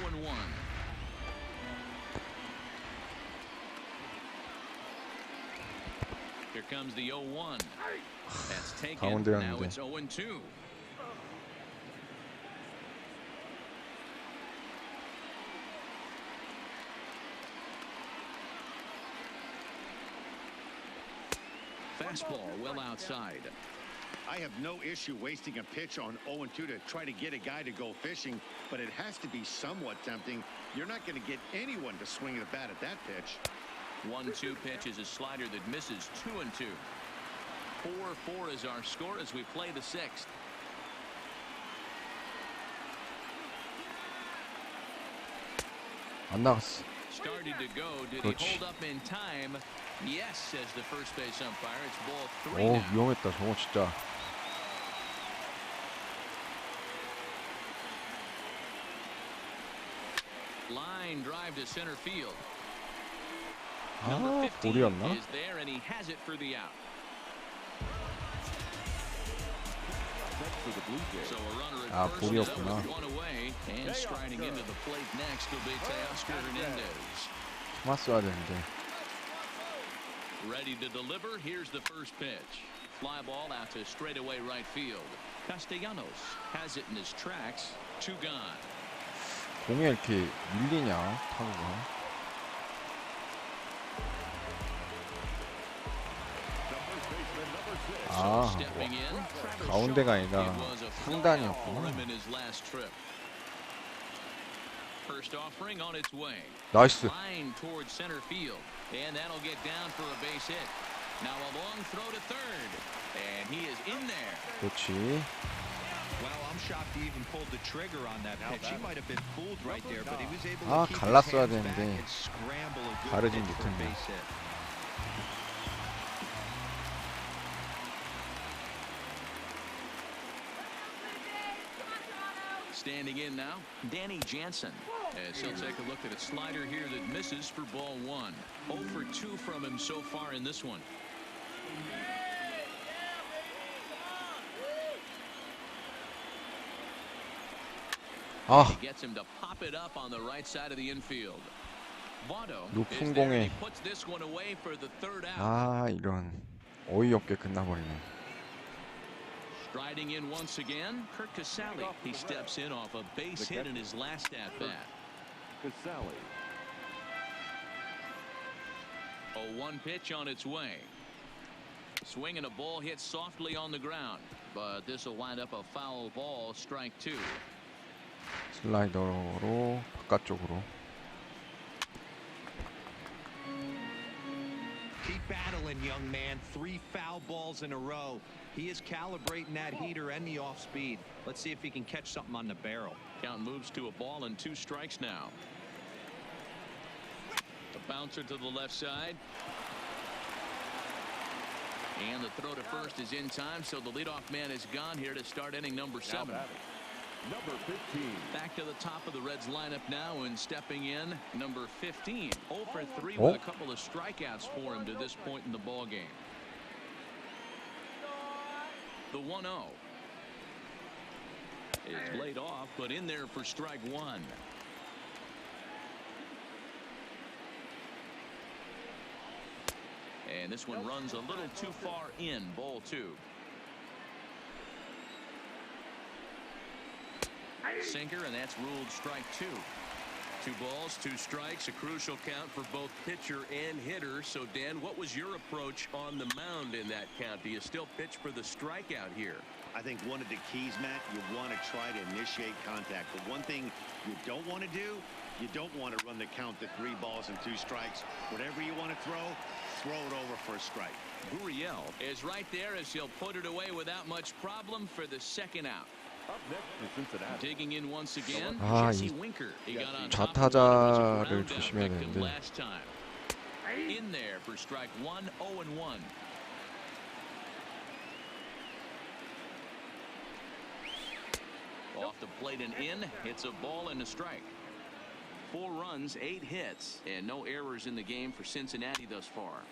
Here comes the 0-1. That's taken. Now it's 0-2. Fastball well outside. I have no issue wasting a pitch on 0-2 to try to get a guy to go fishing, but it has to be somewhat tempting. You're not going to get anyone to swing the bat at that pitch. 1-2 pitch is a slider that misses. 2-2. 4-4 is our score as we play the sixth. 안 나갔어. Started to go. Did he hold up in time? Yes, says the first base umpire. It's ball 3 오, now. 위험했다. 저거 진짜. Line drive to center field. 아, 볼이었나? Is there and he has it for the out. So a runner at 아, first, 볼이었구나. that was one away, and striding into the plate next will be Teoscar Hernandez. 맞서야 되는데. Ready to deliver. Here's the first pitch. Fly ball out to straightaway right field. Castellanos has it in his tracks. 2 gone. 공에 이렇게 밀리냐 타구가. 아, 가운데가 아니라 상단이었구나. First offering on its way. 나이스. Line towards center field, and that'll get down for a base hit. Now a long throw to third, and he is in there. 그렇지. Well, I'm shocked he even pulled the trigger on that pitch. He might have been fooled right there, but he was able 아, to keep his 갈랐어야 hands back 되는데 and scramble a good 가르진 pitch for a 못했네. base hit. Standing in now, Danny Jansen. As he'll take a look at a slider here that misses for ball 1. 0 for 2 from him so far in this one. 아, He gets him to pop it up on the right side of the infield. Votto 높은 is there, and 공에 he puts this one away for the third out. 아, 이런 어이없게 끝나버리네. Striding in once again, Kurt Casale. He steps in off a base hit in his last at bat. Casale. 0-1 pitch on its way. Swinging a ball hit softly on the ground, but this will wind up a foul ball. Strike 2. 슬라이더로 바깥쪽으로. Keep battling, young man. 3 foul balls in a row. He is calibrating that heater and the off speed. Let's see if he can catch something on the barrel. Count moves to a ball and 2 strikes now. The bouncer to the left side. And the throw to first is in time, so the leadoff man is gone here to start inning number 7. Number 15. Back to the top of the Reds lineup now, and stepping in, number 15. 0 for 3 with a couple of strikeouts for him to this point in the ball game. The 1-0 is laid off, but in there for strike 1. And this one runs a little too far in. Ball 2. Sinker, and that's ruled strike 2. 2 balls, 2 strikes, a crucial count for both pitcher and hitter. So, Dan, what was your approach on the mound in that count? Do you still pitch for the strikeout here? I think one of the keys, Matt, you want to try to initiate contact. But one thing you don't want to do, you don't want to run the count to 3 balls and 2 strikes. Whatever you want to throw it over for a strike. Gurriel is right there as he'll put it away without much problem for the second out. Up next for Cincinnati. Digging in once again, 아, Jesse 이 Winker. He got on top of one, was a 좌타자를 ground out 조심해야 victim 되는데. last time. In there for strike 1, 0-1. Off the plate and in, it's a ball and a strike. 4 runs, 8 hits, and no errors in the game for Cincinnati thus far.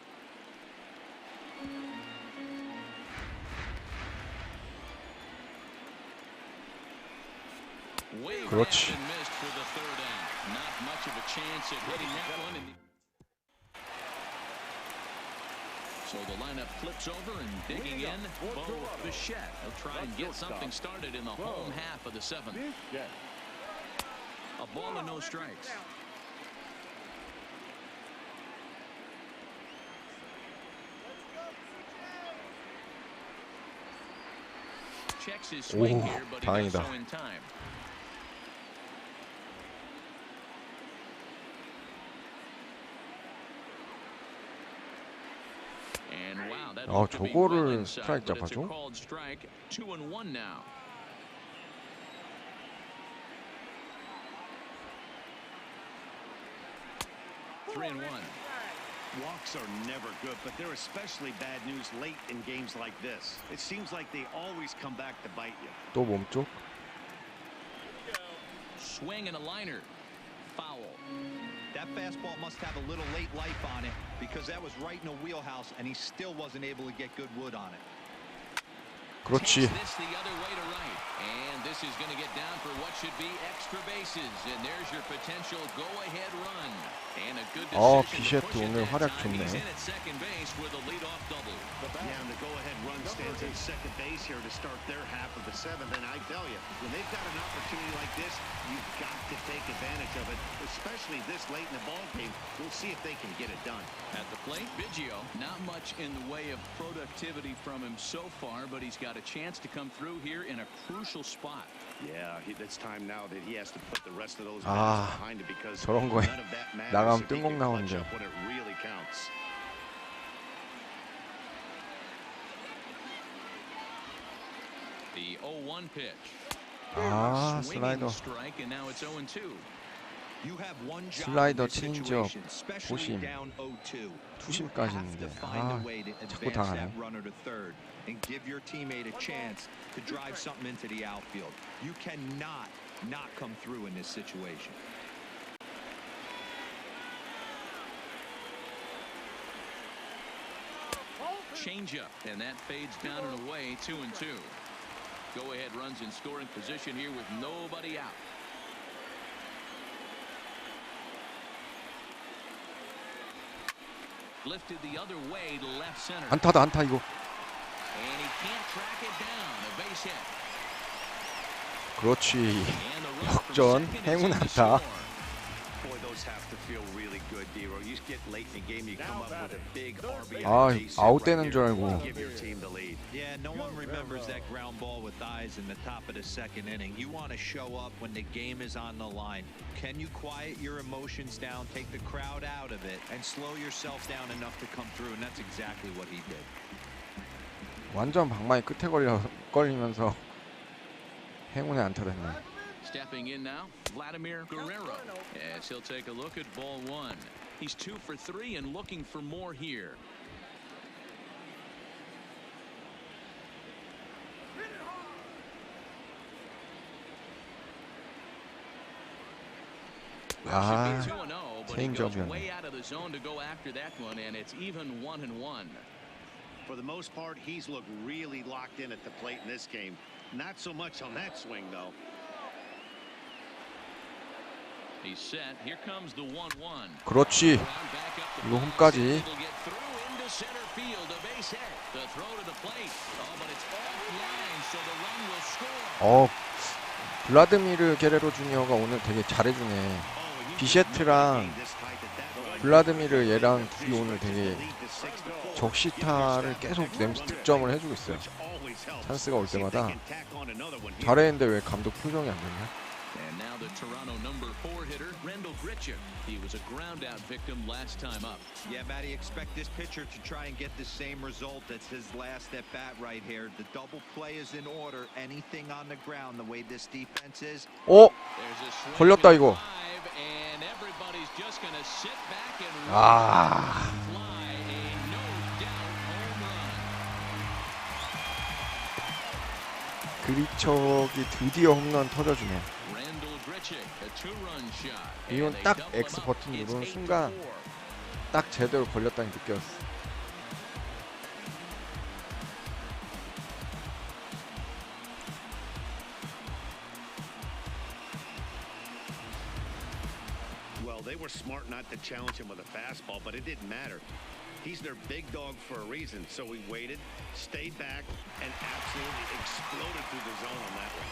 Way back 그렇지. and missed for the 3rd out. Not much of a chance at hitting that one. So the lineup flips over and digging in, Bo Bichette. He'll try and get something started in the home half of the 7th. A ball and no strikes. Checks his swing 오, here, but he does 다행이다. so in time. And wow, that looked to be well 저거를 inside, 스트라이크 but it's a 잡아줘? called strike. 2-1 now. Three and 1. Walks are never good, but they're especially bad news late in games like this. It seems like they always come back to bite you. 또 몸쪽. Swing and a liner. Foul. That fastball must have a little late life on it because that was right in a wheelhouse and he still wasn't able to get good wood on it. 그렇지. Takes this the other way to right. And this is going to get down for what should be extra bases. And there's your potential go-ahead run. And a good decision to 비셰트 push it 오늘 that 활약 time. He's 좋네. in at second base with a leadoff double. Yeah, and the go-ahead run stands at second base here to start their half of the 7th. And I tell you, when they've got an opportunity like this, you've got to take advantage of it, especially this late in the ball game. We'll see if they can get it done. At the plate, Biggio, not much in the way of productivity from him so far, but he's got a chance to come through here in a crucial spot. Yeah, it's time now that he has to put the rest of those 아, guys behind it because 저런 거에 none of that matters 나가면 if he 뜬공 can clutch 나오는데. up when it really counts. The 0-1 pitch. 아, Swinging 슬라이더. strike, and now it's 0-2. You have one job 슬라이더, in this 체인지업, situation, especially 보심. down 0-2. 투심까지 You have 있는데. to find 아, a way to 자꾸 advance 당하네. that runner to third and give your teammate a chance to drive something into the outfield. You cannot not come through in this situation. Changeup, and that fades down and away. 2-2. Go-ahead runs in scoring position here with nobody out. Lifted the other way to left center. 안타다, 안타 이거. And he can't track it down. A base hit. 그렇지. And the run from 역전, second is 행운 in to 안타. score. Boy, those have to feel really good, D-Row. You get late in the game, you come up with a big RBI. 아, base hit 아웃되는 right 줄 here. 알고. Give your team the lead. Yeah, no one remembers that ground ball with eyes in the top of the 2nd inning. You want to show up when the game is on the line. Can you quiet your emotions down, take the crowd out of it, and slow yourself down enough to come through? And that's exactly what he did. 완전 방망이 끝에 걸리면서 행운의 안타다 했네. Stepping in now, Vladimir Guerrero, as he'll take a look at ball 1. He's 2 for 3 and looking for more here. 아, Should be 2-0, but he goes 체인지업이었네. way out of the zone to go after that one, and it's even 1-1. For the most part, he's looked really locked in at the plate in this game. Not so much on that swing, though. He's set. Here comes the 1-1. 그렇지. Back up the 이거 ball. 홈까지. It'll get through into center field. A base hit. The throw to the plate. Oh, but it's offline, so the run will score. 블라드미르 게레로 주니어가 오늘 되게 잘해주네. 비셰트랑 블라드미르 얘랑 둘이 오늘 되게 적시타를 계속 득점을 해주고 있어요. 찬스가 올 때마다. 잘했는데 왜 감독 표정이 안 좋냐? And now the Toronto number 4 hitter, Randall Grichuk. He was a ground out victim last time up. Yeah, Matty, expect this pitcher to try and get the same result. That's his last at bat right here. The double play is in order. Anything on the ground, the way this defense is. 오! There's a swing 걸렸다 and 이거. drive, and everybody's just going to sit back and 아. fly a no doubt home run. 그리척이 드디어 홈런 터져주네. Randall Grichuk, a 2-run shot. 이건 And they 딱 double him X up. 버튼 It's 누르는 8-4. 순간 딱 제대로 걸렸다니 느꼈어. Well, they were smart not to challenge him with a fastball, but it didn't matter. He's their big dog for a reason, so he waited, stayed back, and absolutely exploded through the zone on that one.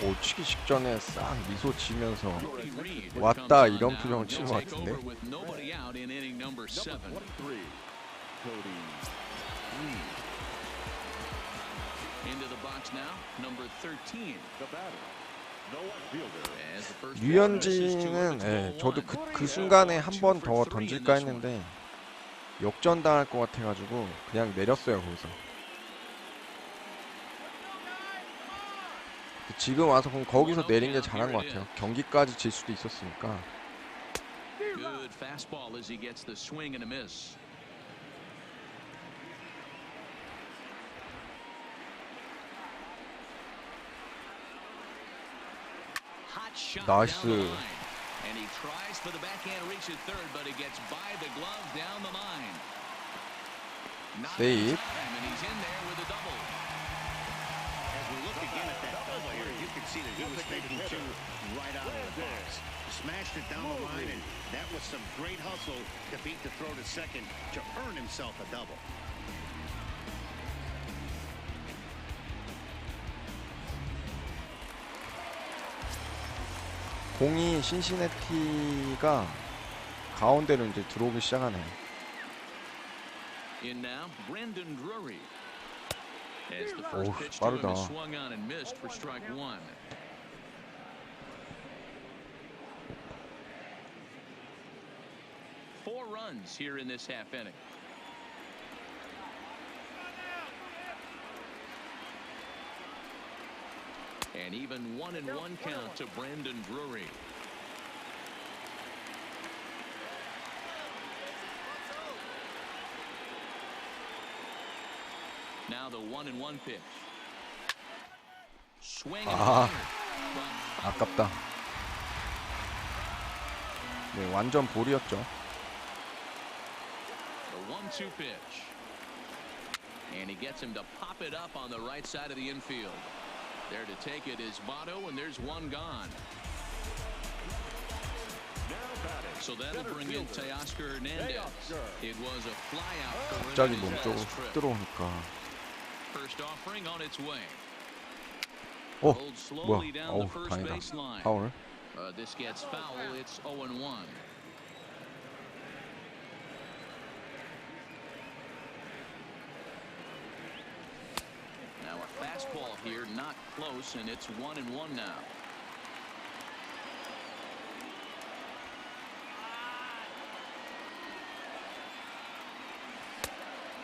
오, 치기 직전에 싹 미소 지면서 Cody Reed 왔다 comes on 이런 now. 표정을 He'll 친 것 take 같은데. over with nobody out in inning number 7. 23, Cody Reed. Into the box now, number 13. The batter, no outfielder. As the first batter misses to 류현진은 it's 예, ball 저도 one. 그 순간에 한 2 번 for 더 3 in 던질까 this one. 했는데 역전당할 것 같아가지고 그냥 내렸어요 거기서. 지금 와서 그럼 거기서 내린 게 잘한 것 같아요. 경기까지 질 수도 있었으니까. Good fastball as he gets the swing and a miss. Hot shot down 나이스. the line. And he tries for the backhand reach at third, but he gets by the glove down the line. Not in 세이브. time, and he's in there with a double. As we look again at that double here, you can see that he was taking two right out of the box. Smashed it down the line, and that was some great hustle to beat the throw to second to earn himself a double. 공이 신시내티가 가운데로 이제 들어오기 시작하네. In now, Brandon Drury. As the first 오우, pitch to him 빠르다. is swung on and missed for strike one. Four runs here in this half inning. And even 1-1 count to Brandon Drury. Now the 1-1 pitch. Swing and 아, a but 아깝다. 네, 완전 볼이었죠. the 1-2 pitch. And he gets him to pop it up on the right side of the infield. There to take it is Votto, and there's one gone. So that'll bring in Teoscar Hernandez. It was a fly out for 갑자기 his 몸 쪽으로 last 훅 trip. 들어오니까. First offering on its way. 오, Rolled slowly 뭐야? down the 어우, first 다행이다. baseline. 파울. This gets foul. It's 0-1. Now a fastball here, not close, and it's 1-1 now.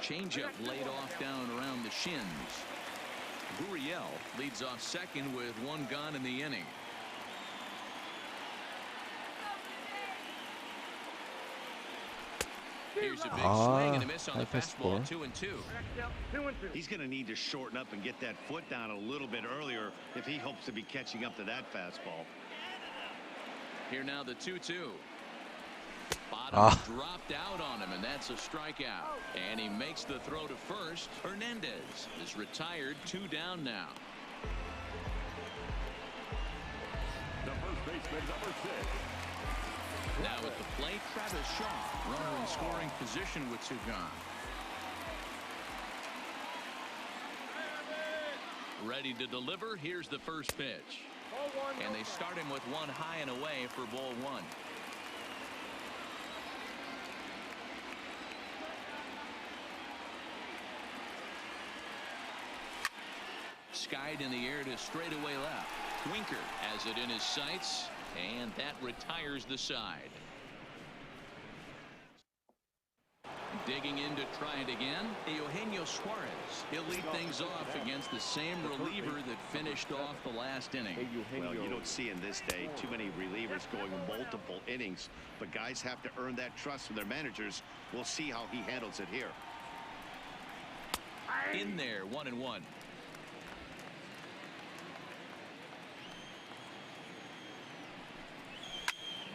Changeup laid off down around the shins. Gurriel leads off second with one gone in the inning. Here's a big swing and a miss on the high fastball. fastball. 2-2. He's going to need to shorten up and get that foot down a little bit earlier if he hopes to be catching up to that fastball. Here now the 2-2. Bottom dropped out on him, and that's a strikeout. And he makes the throw to first. Hernandez is retired, 2 down now. The first baseman, number 6. Now at the plate, Travis Shaw, runner in scoring position with 2 gone. Ready to deliver. Here's the first pitch. And they start him with one high and away for ball one. Skied in the air to straightaway left. Winker has it in his sights, and that retires the side. Digging in to try it again, Eugenio Suarez. He'll lead things off against the same reliever that finished off the last inning. Well, you don't see in this day too many relievers going multiple innings, but guys have to earn that trust from their managers. We'll see how he handles it here. In there, 1-1.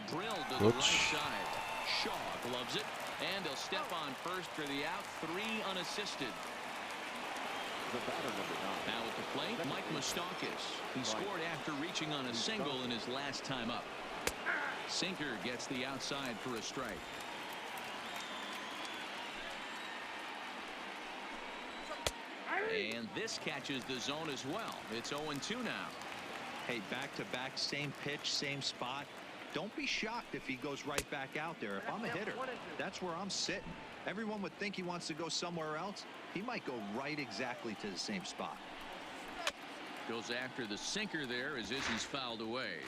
Drilled to the right side. Shaw gloves it. And he'll step on first for the out. 3 unassisted. Now at the plate, Mike Moustakas. He scored after reaching on a single in his last time up. Sinker gets the outside for a strike. And this catches the zone as well. It's 0-2 now. Hey, back-to-back, same pitch, same spot. Don't be shocked if he goes right back out there. If I'm a hitter, that's where I'm sitting. Everyone would think he wants to go somewhere else. He might go right exactly to the same spot. Goes after the sinker there as Izzy's fouled away.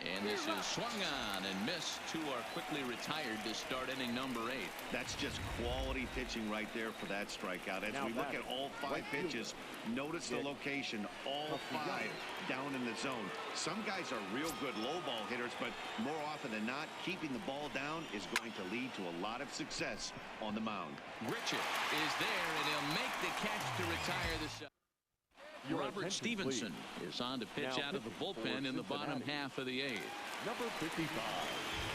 And this is swung on and missed. 2 are quickly retired to start inning number 8. That's just quality pitching right there for that strikeout. As we look at all 5 pitches, notice the location, all 5 down in the zone. Some guys are real good low ball hitters, but more often than not, keeping the ball down is going to lead to a lot of success on the mound. Richard is there, and he'll make the catch to retire the shot. Robert Stevenson is on to pitch out of the bullpen in the bottom half of the 8th. Number 55.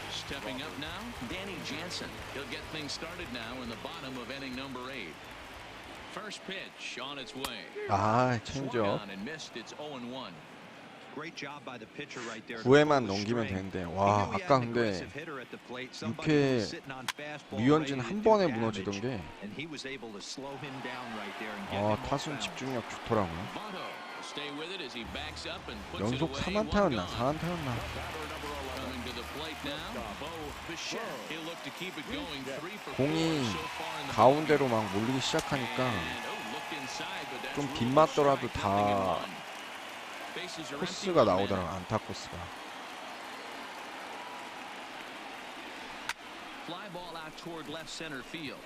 Stepping up now, Danny Jansen. He'll get things started now in the bottom of inning number 8. First pitch on its way. 아, Swung 체인지업. on and missed. It's 0-1. Great job by the pitcher right there. 9회만 넘기면 되는데. 와, 아까 근데 6회 류현진 한 번에 무너지던 게 타순 집중력 좋더라고요. 연속 3안타였나 4안타였나. 공이 가운데로 막 몰리기 시작하니까 좀 빗맞더라도 다 코스가 나오더라고요. 안타 코스가. Fly ball out toward left center field.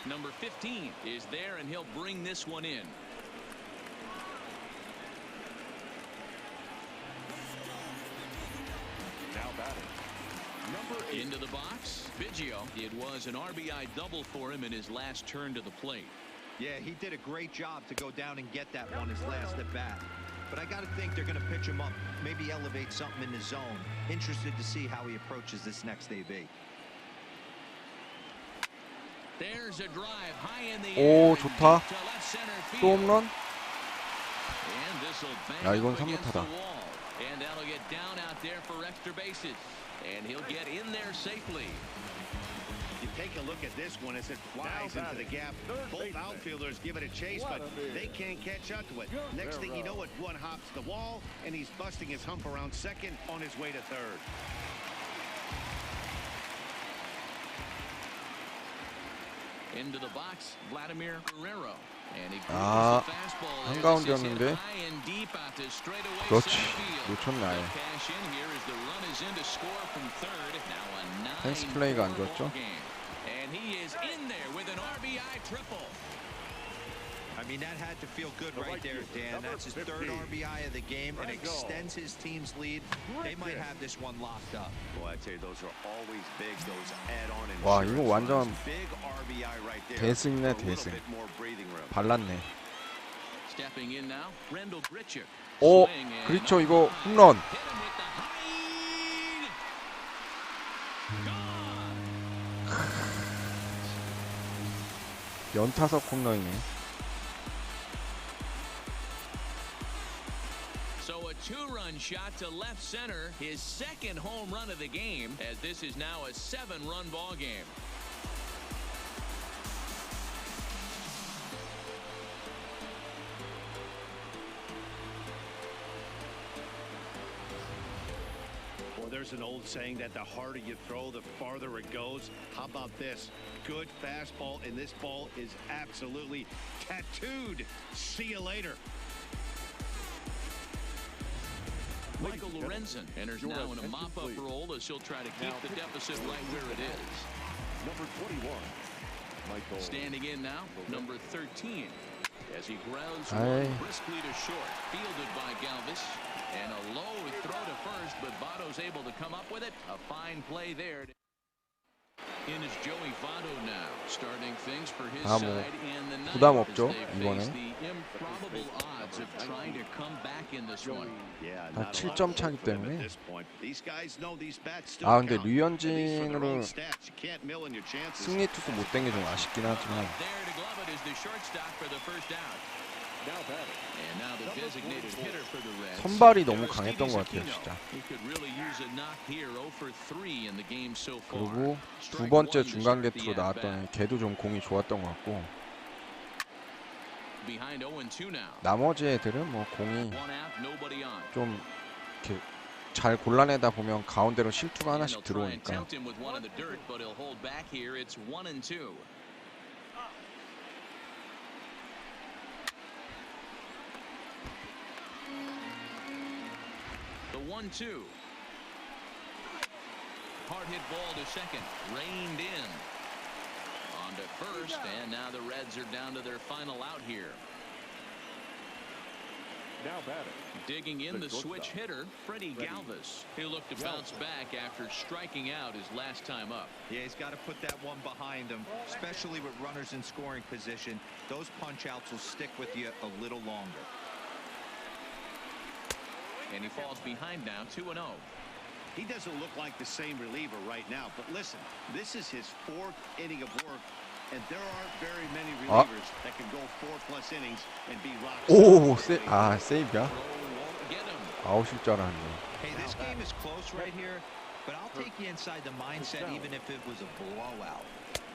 Number 15 is there, and he'll bring this one in. Now batting. Number 8. Into the box, Biggio. It was an RBI double for him in his last turn to the plate. Yeah, he did a great job to go down and get that one his last at bat. But I got to think they're going to pitch him up, maybe elevate something in the zone. Interested to see how he approaches this next AB. There's a drive high in the 오, air 좋다. to left center 또 field. 홈런? And this'll bang 야, 이건 up against 3루타다. the wall. And that'll get down out there for extra bases. And he'll get in there safely. You take a look at this one as it flies into the gap. Both outfielders give it a chase, but they can't catch up to it. Next thing you know, it one hops the wall, and he's busting his hump around second on his way to third. Into the box, Vladimir Guerrero. And he 아, the fastball. 한가운데였는데. High and deep out to straightaway 그렇지. center field. 놓쳤네. They'll cash in here as the run is in to score from third. Now a 펜스 플레이가 안 9-4 좋았죠? ball game. And he is in there with an RBI triple. I mean, that had to feel good right there, Dan. That's his 3rd RBI of the game and extends his team's lead. They might have this one locked up. Well, I tell you, those are always big. Those add-on and 와, 이거 완전 big RBI right there. 대승이네, A little 대승. bit more breathing room. 발랐네. Stepping in now, Randall Grichuk. 오, Swing and 그렇죠. 이거 홈런. hit him with the high. Gone. 연타석 홈런이네. So a 2-run shot to left center, his 2nd home run of the game, as this is now a 7-run ball game. there's an old saying that the harder you throw, the farther it goes. How about this? Good fastball, and this ball is absolutely tattooed. See you later. Michael Lorenzen enters now in a mop-up role as he'll try to keep the deficit right where it is. Number 21, Michael. Standing in now, number 13, as he grounds Aye. one briskly to short, fielded by Galvis, and a low throw to first, but Votto's able to come up with it. A fine play there. In is Joey Votto now, starting things for his 뭐 side in the 부담 ninth 없죠, as they 이번엔. face the improbable odds of trying to come back in this one. Yeah, 다 not a lot 7점 of 차기 hope for them 때문에. at this point. These guys know these bats still 아 근데 count. At least for their 류현진으로 own stats, you can't mill in your chances. 승리 투수 못 된 게 좀 아쉽긴 하지만 There to glove it is the shortstop for the first out. Now batting. And now the designated hitter for the Reds. 선발이 너무 강했던 것 같아요, 진짜. He could really use a knock here. 0 for 3 in the game so far. 그리고 두 Strike 번째 one to 중간 start the 개투로 at-bat. 나왔더니 걔도 좀 공이 좋았던 것 같고 Behind 0-2 now. 나머지 애들은 뭐 공이 One out, nobody on. 좀 이렇게 잘 골라내다 보면 가운데로 실투가 And 하나씩 they'll try and 들어오니까 tempt him with one in the dirt, but he'll hold back here. It's 1-2. The 1-2. Hard hit ball to second. Reined in. On to first, and now the Reds are down to their final out here. Now batting. Digging in the shortstop. switch hitter, Freddie Galvis. He'll look to bounce back after striking out his last time up. Yeah, he's got to put that one behind him, especially with runners in scoring position. Those punch outs will stick with you a little longer. And he falls behind now, 2-0. He doesn't look like the same reliever right now, but listen, this is his 4th inning of work, and there aren't very many relievers that can go 4+ innings and be rock 오! solid. 세이브야? Throw won't get him. 아웃일 줄 알았는데 Hey, this game is close right here, but I'll take you inside the mindset even if it was a blowout.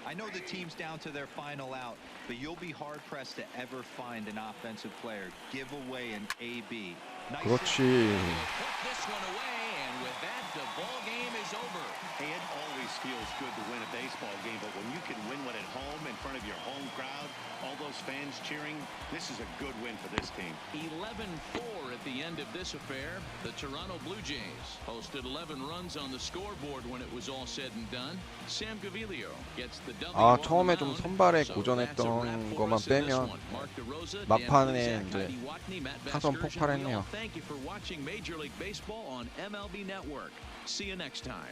I know the team's down to their final out, but you'll be hard-pressed to ever find an offensive player give away an AB. Nice 그렇지. Put this one away, and with that, the ball game is over. Hey, it always feels good to win a baseball game, but when you can win one at home in front of your home crowd, all those fans cheering, this is a good win for this team. 11-4 at the end of this affair. The Toronto Blue Jays posted 11 runs on the scoreboard when it was all said and done. Sam Gaviglio gets the W. 아 on the 처음에 좀 mound. 선발에 So that's a wrap 고전했던 for 것만 us in this 빼면 one. Mark DeRosa, Dan 막판에 Plesac, 이제 Heidi Watney, Matt 타선 Vasgersian, we all 폭발했네요. Thank you for watching Major League Baseball on MLB Network. See you next time.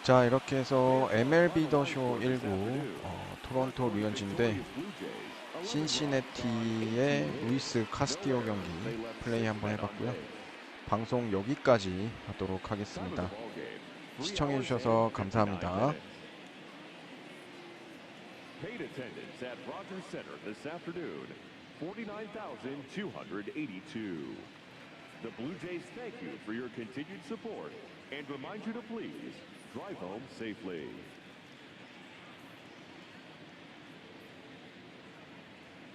자 이렇게 해서 MLB 더쇼 1구 토론토 류현진 대 신시내티의 루이스 카스티요 경기 플레이 한번 해봤고요. 방송 여기까지 하도록 하겠습니다. 시청해주셔서 감사합니다. Paid attendance at Rogers Center this afternoon, 49,282. The Blue Jays thank you for your continued support and remind you to please drive home safely.